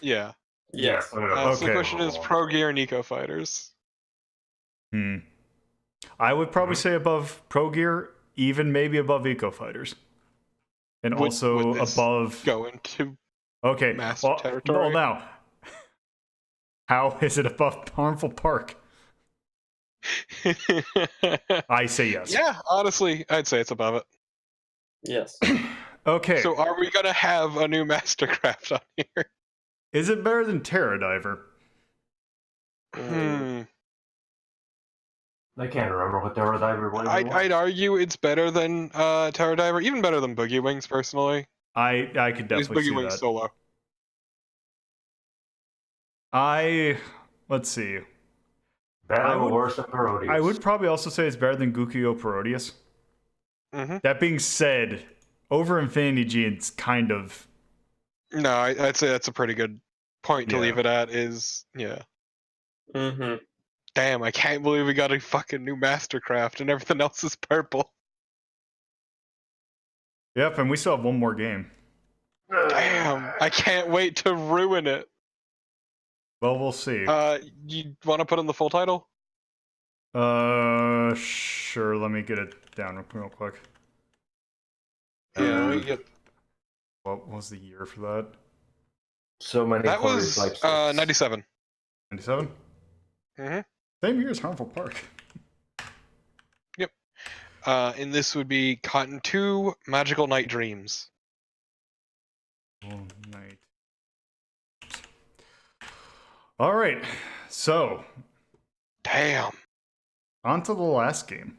Yeah. Yes. So the Okay. question is Pro Gear and Eco Fighters. I would probably say above Pro Gear, even maybe above Eco Fighters. And Would also this above. go into Okay. master territory? Well, now, how is it above Harmful Park? I say yes. Yeah, honestly, I'd say it's above it. Yes. Okay. So are we gonna have a new Mastercraft on here? Is it better than Terra Diver? Hmm. I can't remember what Terra Diver was. I'd argue it's better than Terror Diver, even better than Boogie Wings, personally. I could At least definitely Boogie see Wings that. solo. Let's see. Better I or would- worse than Parodius? I would probably also say it's better than Gukyo Parodius. Mm-hmm. That being said, over Infinity G, it's kind of. No, I'd say that's a pretty good point to Yeah. leave it at. Is yeah. Mm-hmm. Damn, I can't believe we got a fucking new Mastercraft and everything else is purple. Yep, and we still have one more game. Damn, I can't wait to ruin it. Well, we'll see. You want to put in the full title? Sure. Let me get it down real quick. Yeah, we get. What was the year for that? So many That quarters was like 97. 97? Mm-hmm. Same year as Harmful Park. And this would be Cotton 2 Magical Night Dreams. All night. All right. So, Damn. on to the last game.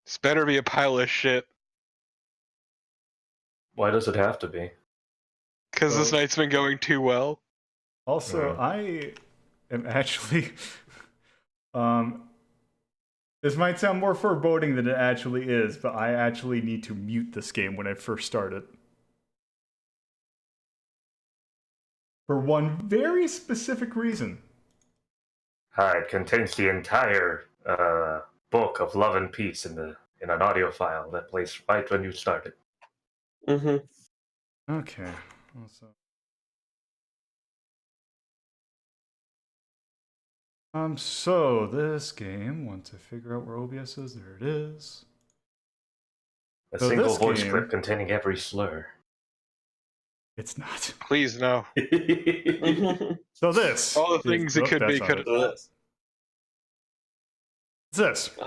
This better be a pile of shit. Why does it have to be? Because this night's been going too well. Also, Yeah. I am actually this might sound more foreboding than it actually is, but I actually need to mute this game when I first start it. For one very specific reason. It contains the entire book of Love and Peace in an audio file that plays right when you start it. Mm-hmm. Okay. So this game, once I figure out where OBS is, there it is. A So single this voice game- clip containing every slur. It's not. Please, no. So this. All the things it could be that's not could- it. This. It's this. This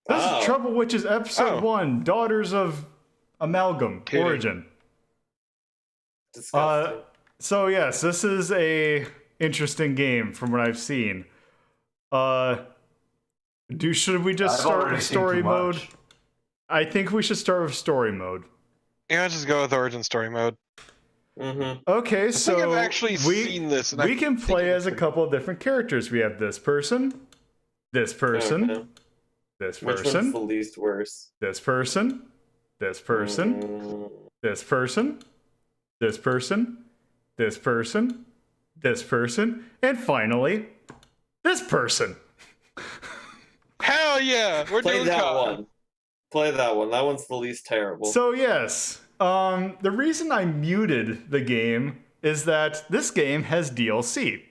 Oh. is Trouble Witches Episode Oh. 1, Daughters of Amalgam, Kidding. Origin. Disgusting. So yes, this is a interesting game from what I've seen. Should we just I've start already with seen story too mode? much. I think we should start with story mode. Yeah, just go with Origin Story Mode. Mm-hmm. Okay, I so think I've actually seen this. And we I can think play it as a looks couple of different characters. We have this person, this person, Okay. this Which one's person, the least worse? this person, this person, Mm, this person, this person, this person, this person, and finally, this person. Hell yeah! We're Play doing that Cotton. one. Play that one. That one's the least terrible. So yes, the reason I muted the game is that this game has DLC,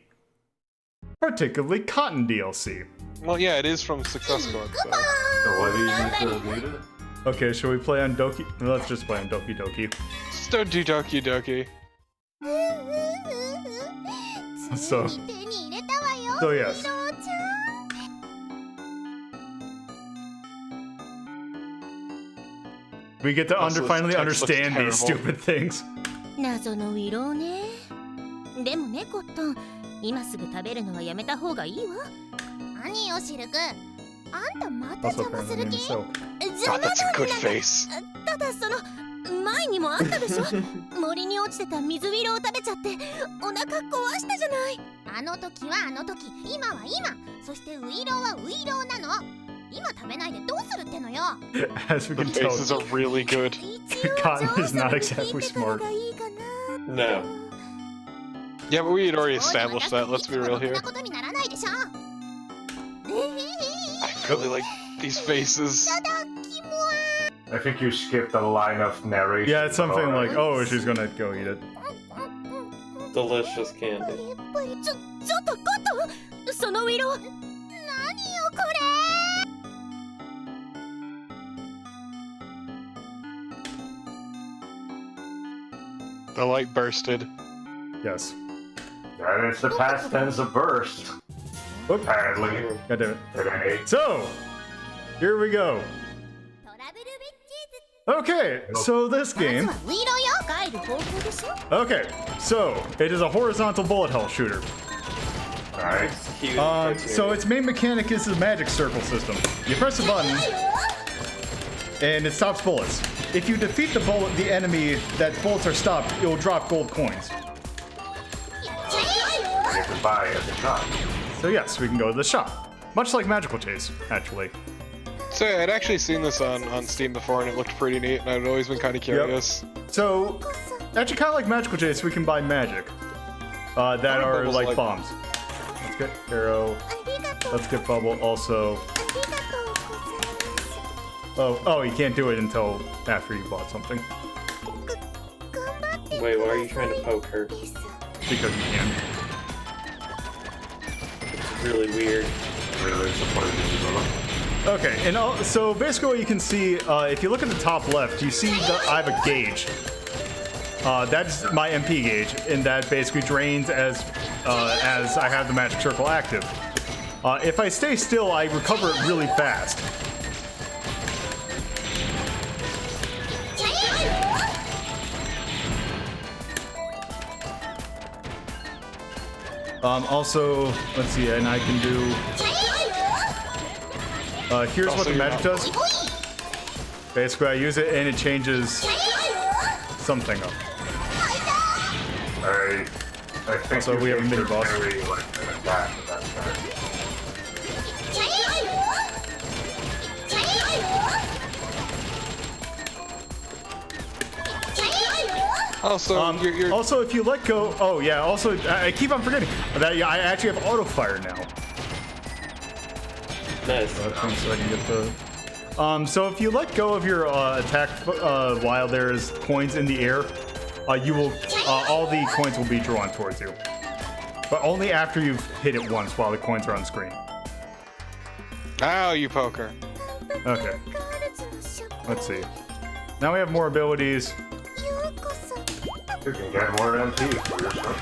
particularly Cotton DLC. Well, yeah, it is from Success Corp, so. So why do you need to mute it? Okay, shall we play on Doki? Let's just play on Doki Doki. Just don't do Doki Doki. So- ついに手に入れたわよ So yes, ヒーローちゃん we get to Also, this finally text looks understand these terrible. stupid things. 謎のウィローねでもねコットン今すぐ食べるのはやめた方がいいわ何よシルクあんたまた Also 邪魔する apparently 気 so. 邪 God, 魔 that's a 通 good りなんだ face. ただその前にもあったでしょ森に落ちてた水ウィローを食べちゃってお腹壊したじゃないあの時はあの時今は今そしてウィローはウィローなの今食べないでどうするってのよ As we The can tell, faces are really good. 一応 Cotton is not ジョーさん exactly に聞いてから smart. がいいかな No. Yeah, but we had already そういう established that, let's be 私 real いつもろく here. なことにならないでしょ I really like these faces. I think you skipped a line of narration. yeah, it's something already. like, oh, she's gonna go eat it. Delicious candy. やっぱりちょっとコットンそのウィロー何よこれ The light bursted. Yes. That is the past tense of burst. Oop. Apparently. God damn it. Today. So, here we go. Okay, so this game. Okay, so it is a horizontal bullet hell shooter. Alright. So its main mechanic is the magic circle system. You press a button, and it stops bullets. If you defeat the enemy that bullets are stopped, it will drop gold coins. You can buy at the shop. So yes, we can go to the shop. Much like Magical Chase, actually. So yeah, I'd actually seen this on Steam before, and it looked pretty neat, and I'd always been kind of curious. So, actually kind of like Magical Chase, we can buy magic. That are like bombs. Let's get arrow. Let's get bubble also. Oh, you can't do it until after you bought something. Wait, why are you trying to poke her? Because you can. It's really weird. Really supported Okay, and so basically what you can see, if you look at the top left, you see I have a gauge. That's my MP gauge, and that basically drains as I have the magic circle active. If I stay still, I recover it really fast. Also, let's see, and I can do... here's what the magic does. Basically, I use it and it changes something up. I think So we have a mini boss. Also, you're... Also, if you let go... Oh, yeah, also, I keep on forgetting that I actually have auto fire now. Nice. So I can get the... so if you let go of your attack while there's coins in the air, you will... all the coins will be drawn towards you. But only after you've hit it once while the coins are on screen. Oh, you poker. Okay. Let's see. Now we have more abilities. You can get more MP for yourself.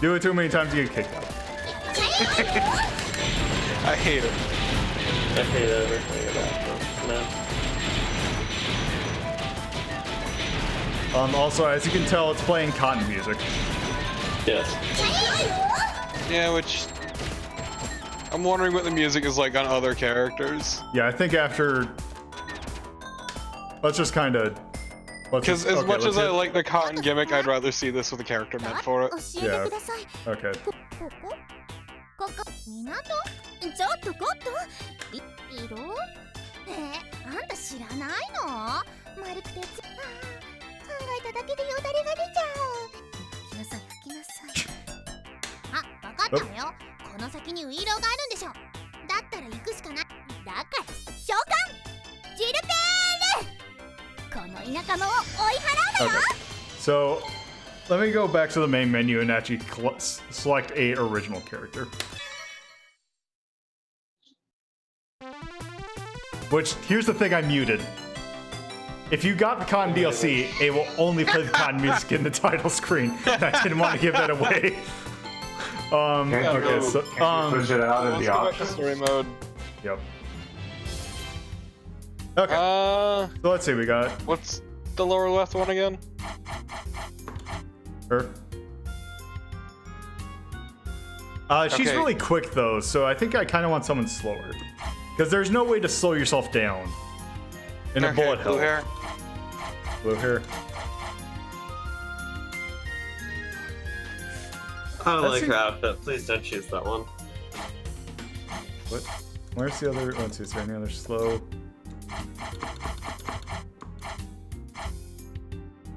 Do it too many times, you get kicked out. I hate it. I hate everything about them. No. Also, as you can tell, it's playing cotton music. Yes. Yeah, which... I'm wondering what the music is like on other characters. Yeah, I think after... Let's just kind of... Because as much as I like the cotton gimmick, I'd rather see this with a character meant for it. Yeah. Okay. Okay. So, let me go back to the main menu and actually select a original character. Which, here's the thing I muted. If you got the Cotton DLC, it will only play the Cotton music in the title screen. I didn't want to give that away. Okay, so... push it out in the options. Story mode. Yep. Okay. So let's see, we got... What's the lower left one again? Her. She's Okay. really quick though, so I think I kind of want someone slower. Because there's no way to slow yourself down in a bullet hell. Blue hair. Blue hair. I like her outfit. Please don't choose that one. What? Where's the other? Let's see, is there any other slow?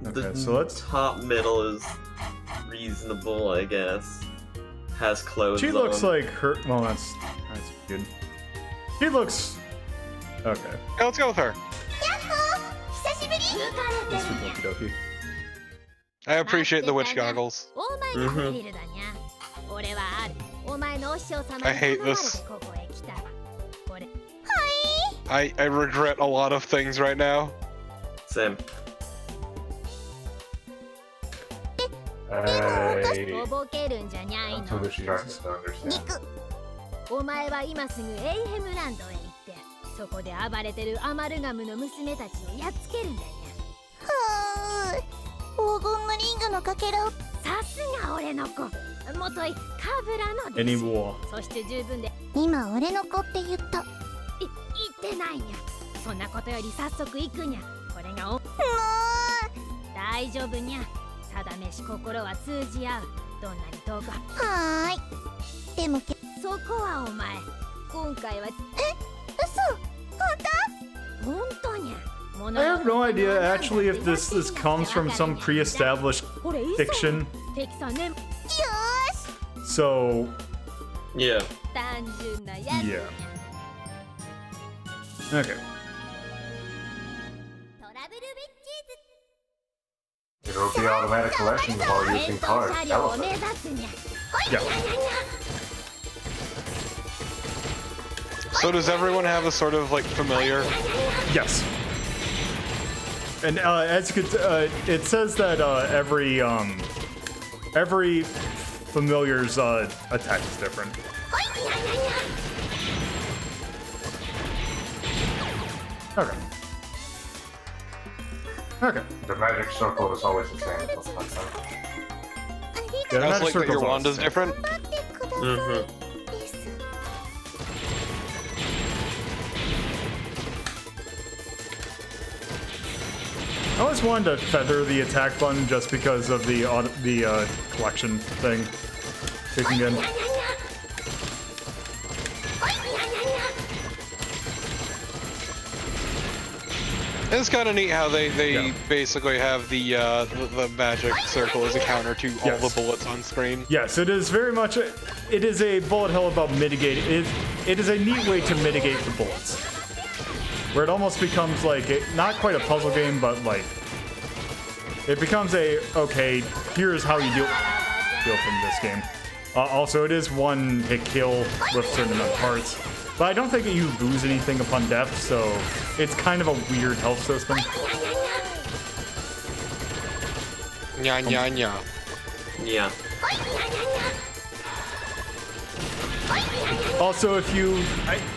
Okay, The so let's... top middle is reasonable, I guess. Has clothes She looks on. like her... Well, that's good. She looks... Okay. Yeah, let's go with her. This is okie dokie. I appreciate the witch goggles. I hate this. I regret a lot of things right now. Same. とぼけるんじゃにゃい That's what の she's trying to understand. 肉お前は今すぐエイヘムランドへ行ってそこで暴れてるアマルガムの娘たちをやっつけるんだよはーい黄金のリングのかけらをさすが俺の子もといカブラの弟子 Anymore. そして十分で今俺の子って言った言ってないにゃそんなことより早速行くにゃこれがもう大丈夫にゃただ飯心は通じ合うどんなに遠くはーいでもそこはお前今回は嘘本当にゃ I have no idea actually if this comes from some pre-established fiction. 敵さねよーし So Yeah. 単純なやつ yeah. Okay. トラブルウィッチーズ It will be automatic collections while 戦 using 闘 cards. 車両を目 Elephant. 指すにゃ Yeah. So does everyone have a sort of like familiar? Yes. And as you could, it says that every familiar's attack is different. Okay. Okay. The magic circle is always the same. Stuff like that. Yeah, the I magic also like that circle's your always wand the is same. different. Mm-hmm. I always wanted to feather the attack button just because of the collection thing kicking in. It's kind of neat how they Yeah. basically have the magic circle as a counter to all Yes. the bullets on screen. Yes, it is very much. It is a bullet hell about mitigating. It is a neat way to mitigate the bullets, where it almost becomes like not quite a puzzle game, but like it becomes a okay. Here's how you deal from this game. Also, it is one hit kill with certain amount of parts, but I don't think that you lose anything upon death, so it's kind of a weird health system. Nya nya nya. Yeah. Also,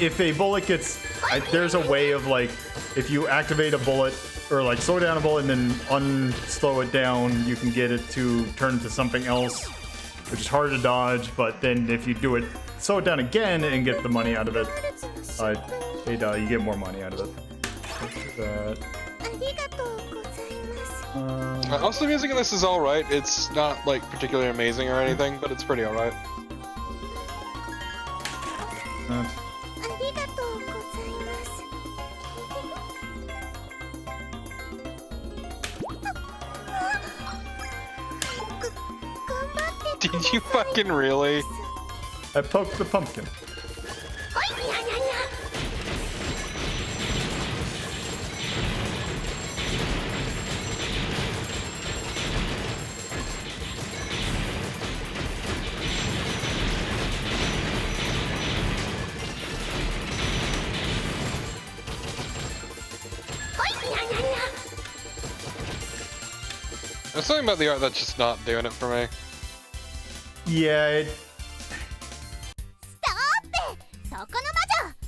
if a bullet gets, there's a way of like, if you activate a bullet or like slow down a bullet and then unslow it down, you can get it to turn into something else, which is hard to dodge. But then if you do it, slow it down again and get the money out of it, you get more money out of it. Also, the music in this is alright. It's not like particularly amazing or anything, but it's pretty alright. Did you fucking really? I poked the pumpkin. There's something about the art that's just not doing it for me. Yeah,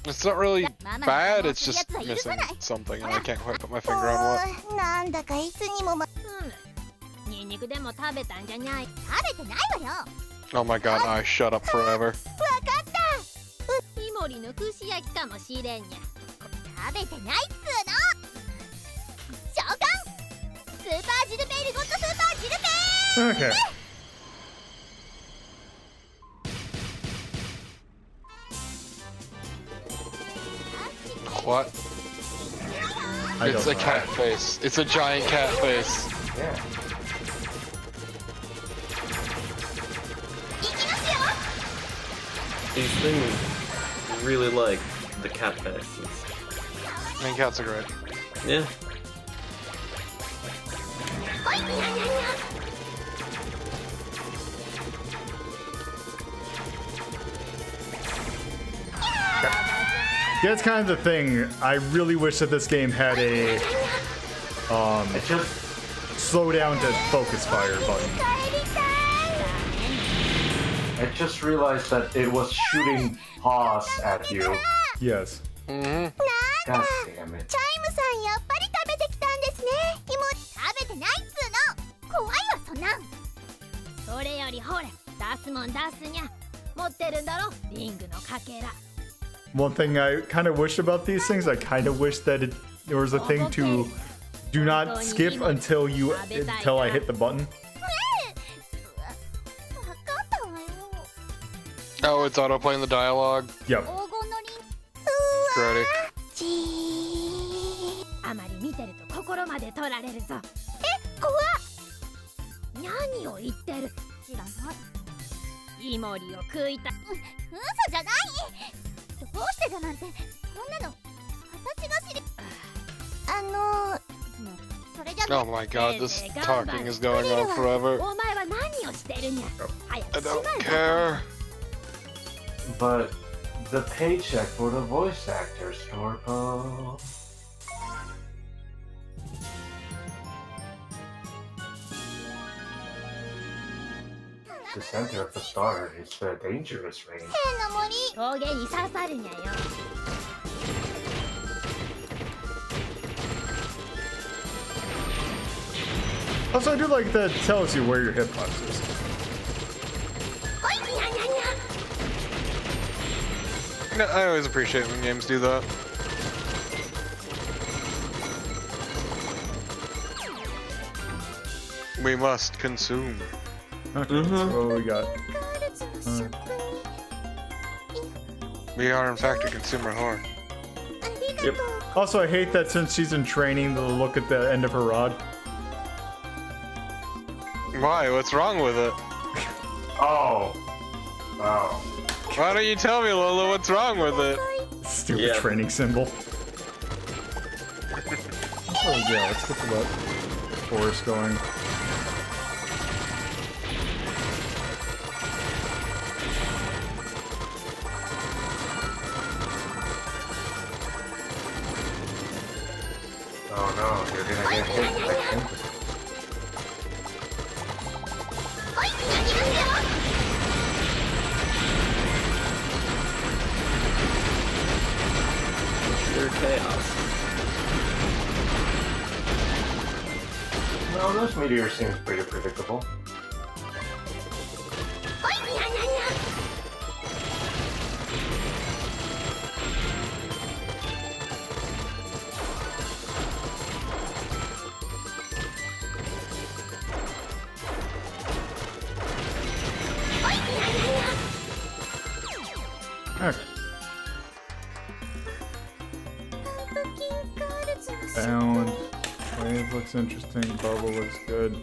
It's not really bad, it's just missing something, and I can't quite put my finger on what. なんだかいつにもニンニクでも食べたんじゃない食べてないわよ Oh my god, I shut up forever. わかったイモリの串焼きかもしれんにゃ食べてないっつーの召喚スーパージルベイルゴッドスーパージルベイ okay. What? I It's don't a know. cat face. It's a giant cat face. Yeah. These things really like the cat faces. I mean, cats are great. Yeah. Yeah, it's kind of the thing. I really wish that this game had a It just slow down to focus fire button. I just realized that it was shooting pause at you. Yes. Mm-hmm. God damn it. チャイムさんやっぱり食べてきたんですね。食べてないっつーの。怖いわそんなん。それよりほれ、出すもん出すにゃ。持ってるんだろ、リングのかけら。 One thing I kind of wish about these things, I kind of wish that there was a thing to do not skip until I hit the button. Oh, it's auto-playing the dialogue. Yep. Ready. あまり見てると心まで取られるぞ。え、怖っ。何を言ってる。知らない。イモリを食いた。嘘じゃない。どうしてだなんて、こんなの私が知り。それじゃ。 Oh my god, this talking is going on forever. お前は何をしてるにゃ。早 I くしま don't え。 care. But the paycheck for the voice actors, Torpo. The center of the star is the dangerous range. 変な森。峠に刺さるにゃよ。 Also, I do like that it tells you where your hitbox is. おいにゃにゃにゃ。 I always appreciate when games do that. We must consume. Okay, so what we got? We are in fact a consumer whore. Yep. Also, I hate that since she's in training, they'll look at the end of her rod. Why? What's wrong with it? Oh. Oh. Why don't you tell me, Lola, what's wrong with it? Stupid training symbol. Oh yeah, let's get to that forest going. Oh no, you're gonna get hit by Tempest. Pure chaos. No, this meteor seems pretty predictable. Okay. Bound. Wave looks interesting. Bubble looks good.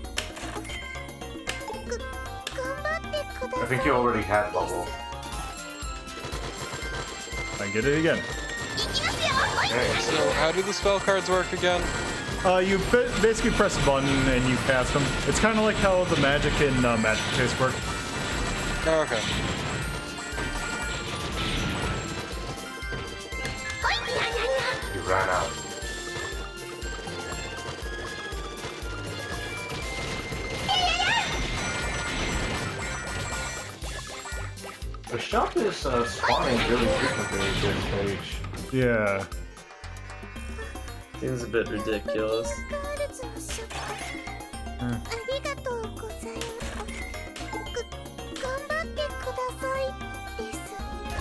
I think you already had Bubble. I get it again. Okay. So, how do the spell cards work again? You basically press a button and you cast them. It's kind of like how the magic in Magic Chase work. Oh, okay. You ran out. The shop is spawning really frequently at this stage. Yeah. Seems a bit ridiculous.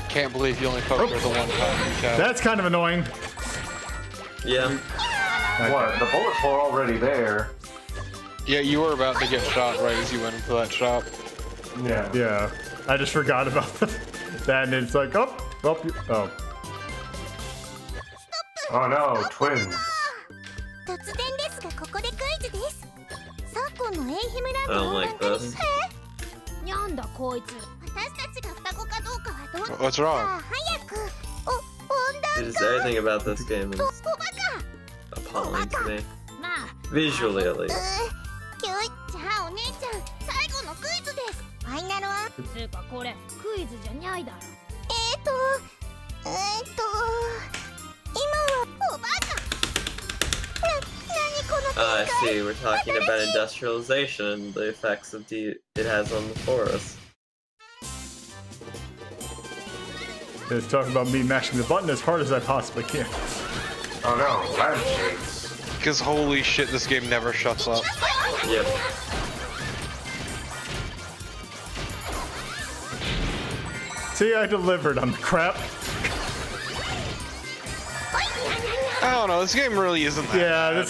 Can't believe you only poked her the one time, Cat. That's kind of annoying. Yeah. What? The bullets were already there. Yeah, you were about to get shot right as you went into that shop. Yeah. Yeah. I just forgot about that, and it's like, oh. Oh no, twins. 突然ですがここでクイズです。昨今のエイヒムラン I ド don't like this. にゃんだこいつ。私たちが双子かどうかはどう What's wrong? さあ早く。温暖 Just everything about this game is おバカ。 appalling to me. まあ。 Visually, at least. じゃあお姉ちゃん最後のクイズです。ファイナルはつうかこれクイズじゃにゃいだろ。I see, we're talking about industrialization and the effects of it has on the forest. It's talking about me mashing the button as hard as I possibly can. Oh no, lampshades. Because holy shit, this game never shuts up. Yep. See, I delivered on the crap. I don't know, this game really isn't that Yeah, bad.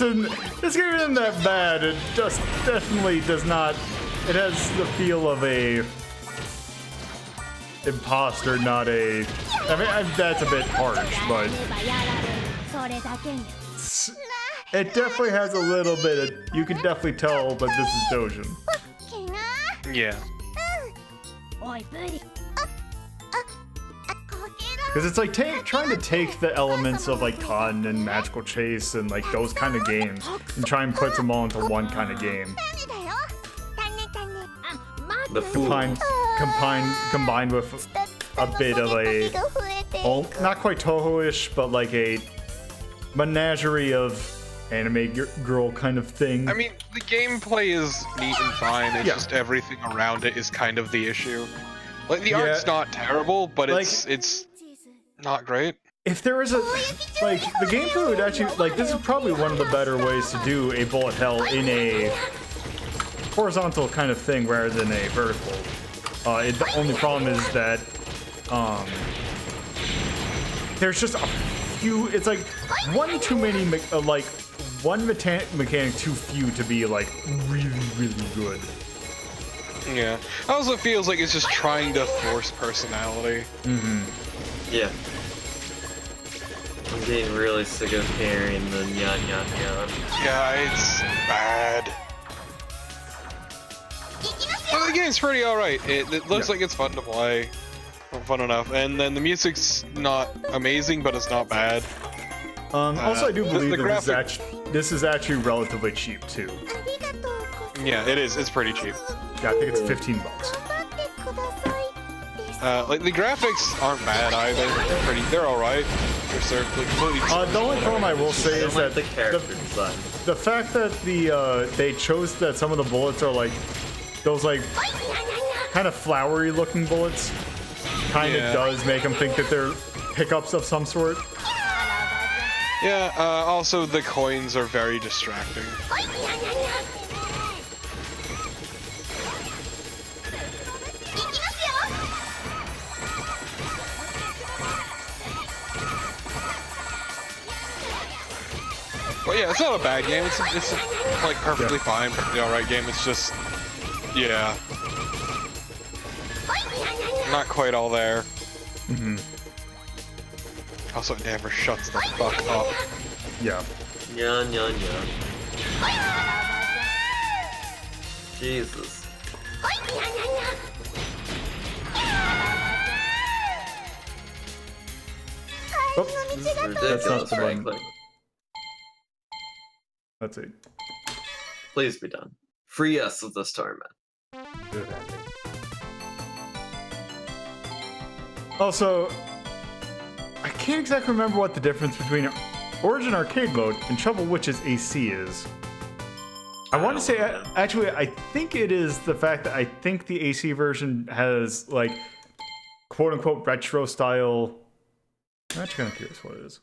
this game isn't that bad. It just definitely does not. It has the feel of a imposter, not a. I mean, that's a bit harsh, but it definitely has a little bit of. You can definitely tell that this is Dojin. Yeah. Because it's like trying to take the elements of like Con and Magical Chase and like those kind of games and try and put them all into one kind of game. The fool. Combined with a bit of a, not quite Toho-ish, but like a menagerie of anime girl kind of thing. I mean, the gameplay is neat and fine, it's Yeah. just everything around it is kind of the issue. Like, the art's not terrible, but Like- it's not great. If there is a, like, the gameplay would actually, like, this is probably one of the better ways to do a bullet hell in a horizontal kind of thing rather than a vertical. The only problem is that, there's just a few, it's like one too many, like, one mechanic too few to be, like, really, really good. Yeah. It also feels like it's just trying to force personality. Yeah. I'm getting really sick of hearing the nyan nyan nyan. Yeah, it's bad. Well, the game's pretty alright. It looks like it's fun to play. Fun enough. And then the music's not amazing, but it's not bad. Also, I do believe the that this is actually relatively cheap, too. Yeah, it is. It's pretty cheap. Yeah, I think it's $15. Like, the graphics aren't bad either. They're alright. They're completely. The only problem I will say is that the character design. the fact that they chose that some of the bullets are like those like kind of flowery looking bullets kind of does make them think that they're pickups of some sort. Yeah, also the coins are very distracting. Well, yeah, it's not a bad game. It's like perfectly fine, perfectly alright game. It's just, yeah, not quite all there. Also, it never shuts the fuck up. Yeah. Nyan nyan nyan. Jesus. Oops. This is ridiculous, the one. frankly. Let's see. Please be done. Free us of this tournament. Good ending. Also, I can't exactly remember what the difference between Origin Arcade Mode and Trouble Witch's AC is. I want to say, actually, I think it is the fact that I think the AC version has, like, quote-unquote retro style. I'm actually kind of curious what it is.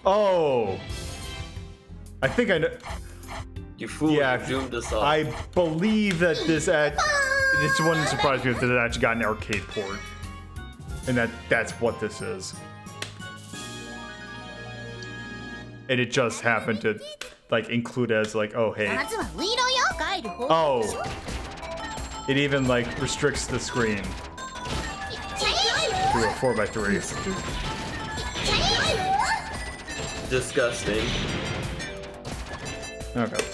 Oh, I think I know. You fool, Yeah, you doomed us all. I believe that this wouldn't surprise me if it actually got an arcade port, and that's what this is. And it just happened to like include as like, oh hey, oh, it even like restricts the screen to a 4x3. Disgusting. Okay.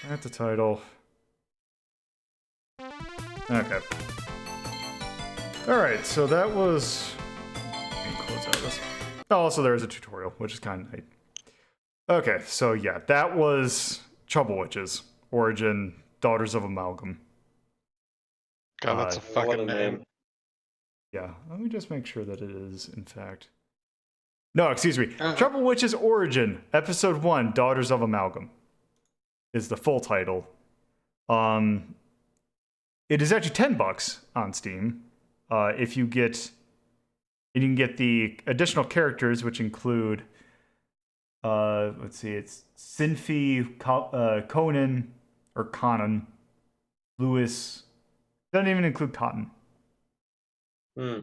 That's the title. Okay. Alright, so that was... Close out this. Oh, also there is a tutorial, which is kind of neat. Okay, so yeah, that was Trouble Witches, Origin, Daughters of Amalgam. God, that's a What fucking a name. Yeah, let me just make sure that it is, in fact. No, excuse me. Uh-huh. Trouble Witch's Origin, Episode 1, Daughters of Amalgam, is the full title. It is actually $10 on Steam. If you get, and you can get the additional characters, which include, let's see, it's Sinfi, Conan, or Conan, Lewis. Doesn't even include Cotton. Hmm.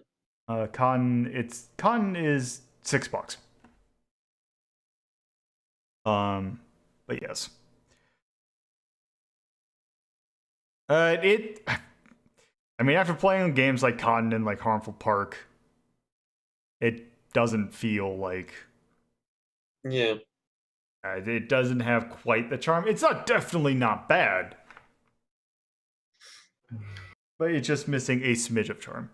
Cotton is $6. But yes. I mean, after playing games like Cotton and like Harmful Park, it doesn't feel like Yeah. it doesn't have quite the charm. It's definitely not bad, but it's just missing a smidge of charm.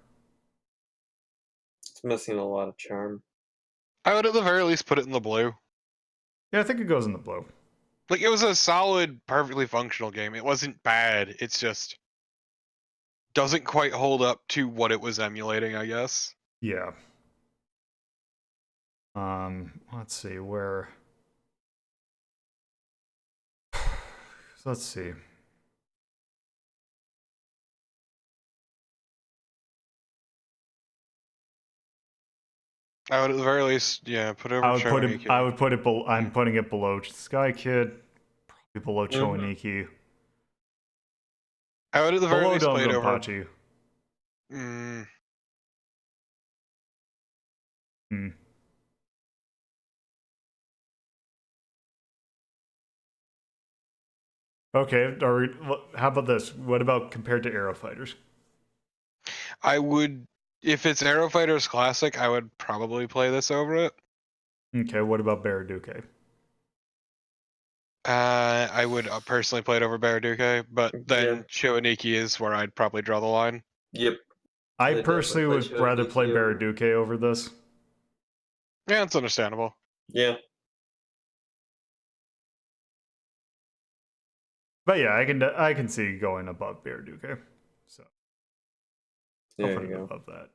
It's missing a lot of charm. I would at the very least put it in the blue. Yeah, I think it goes in the blue. Like, it was a solid, perfectly functional game. It wasn't bad. It's just doesn't quite hold up to what it was emulating, I guess. Yeah. Let's see where. So let's see. I would at the very least, yeah, put it over I would put it. Chowaniki. I would put it. I'm putting it below Sky Kid, probably below Mhm. Chowaniki, I would at the very below least play it over. DoDonPachi. Okay, how about this? What about compared to Aero Fighters? I would, if it's Aero Fighters Classic, I would probably play this over it. Okay, what about Baraduke? I would personally play it over Baraduke, but then Yeah. Chowaniki is where I'd probably draw the line. Yep. I I'd personally would definitely play rather play Chowaniki over- Baraduke over this. Yeah, it's understandable. Yeah. But yeah, I can see going above Baraduke. So I'll There put you it go. above that.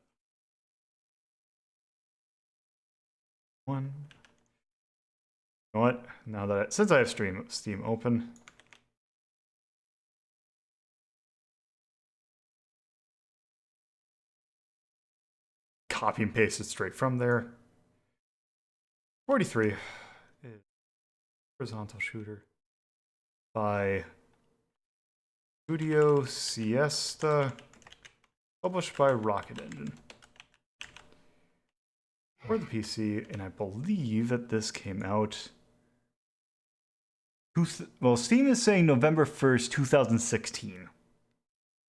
One. You know what? Now that since I have Steam open, copy and paste it straight from there. 43 is horizontal shooter by Studio Siesta, published by Rocket Engine for the PC, and I believe that this came out. Well, Steam is saying November 1st, 2016.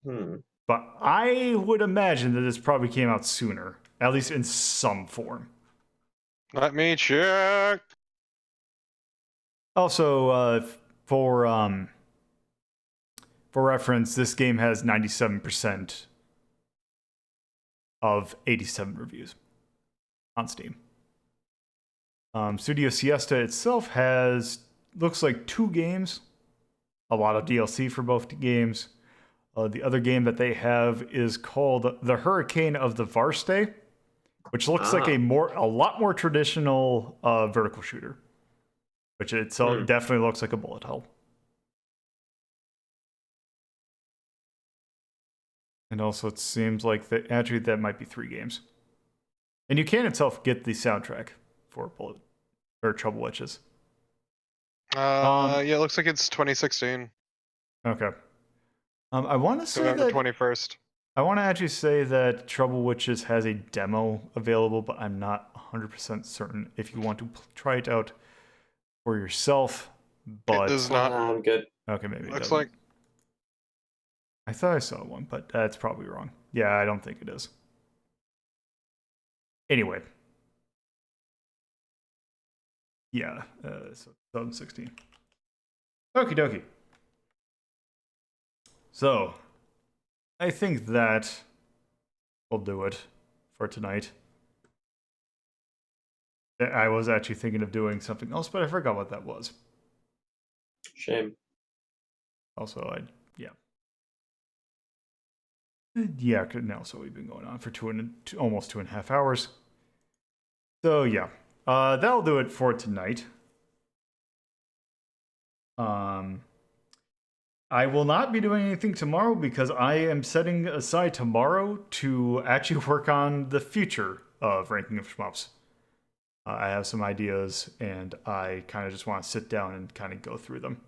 But I would imagine that this probably came out sooner, at least in some form. Let me check. Also, for reference, this game has 97% of 87 reviews on Steam. Studio Siesta itself looks like 2 games, a lot of DLC for both games. The other game that they have is called The Hurricane of the Varste, which looks like a lot more traditional vertical shooter, which itself definitely looks like a bullet hell. And also, it seems like that might be 3 games. And you can itself get the soundtrack for Trouble Witches. Yeah, it looks like it's 2016. Okay. I want to say November that 21st. I want to actually say that Trouble Witches has a demo available, but I'm not 100% certain if you want to try it out for yourself. But It does not. I'm good. Okay, maybe it Looks doesn't. like I thought I saw one, but that's probably wrong. Yeah, I don't think it is. Anyway. Yeah, so 2016. Okie dokie. So, I think that will do it for tonight. I was actually thinking of doing something else, but I forgot what that was. Shame. Also, yeah. Yeah, now so we've been going on for almost 2.5 hours. So yeah, that'll do it for tonight. I will not be doing anything tomorrow because I am setting aside tomorrow to actually work on the future of Ranking of Shmups. I have some ideas, and I kind of just want to sit down and kind of go through them.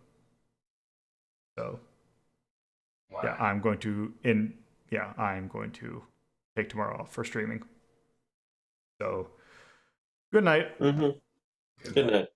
So, yeah, I'm going to take tomorrow off for streaming. So, good night. Good night.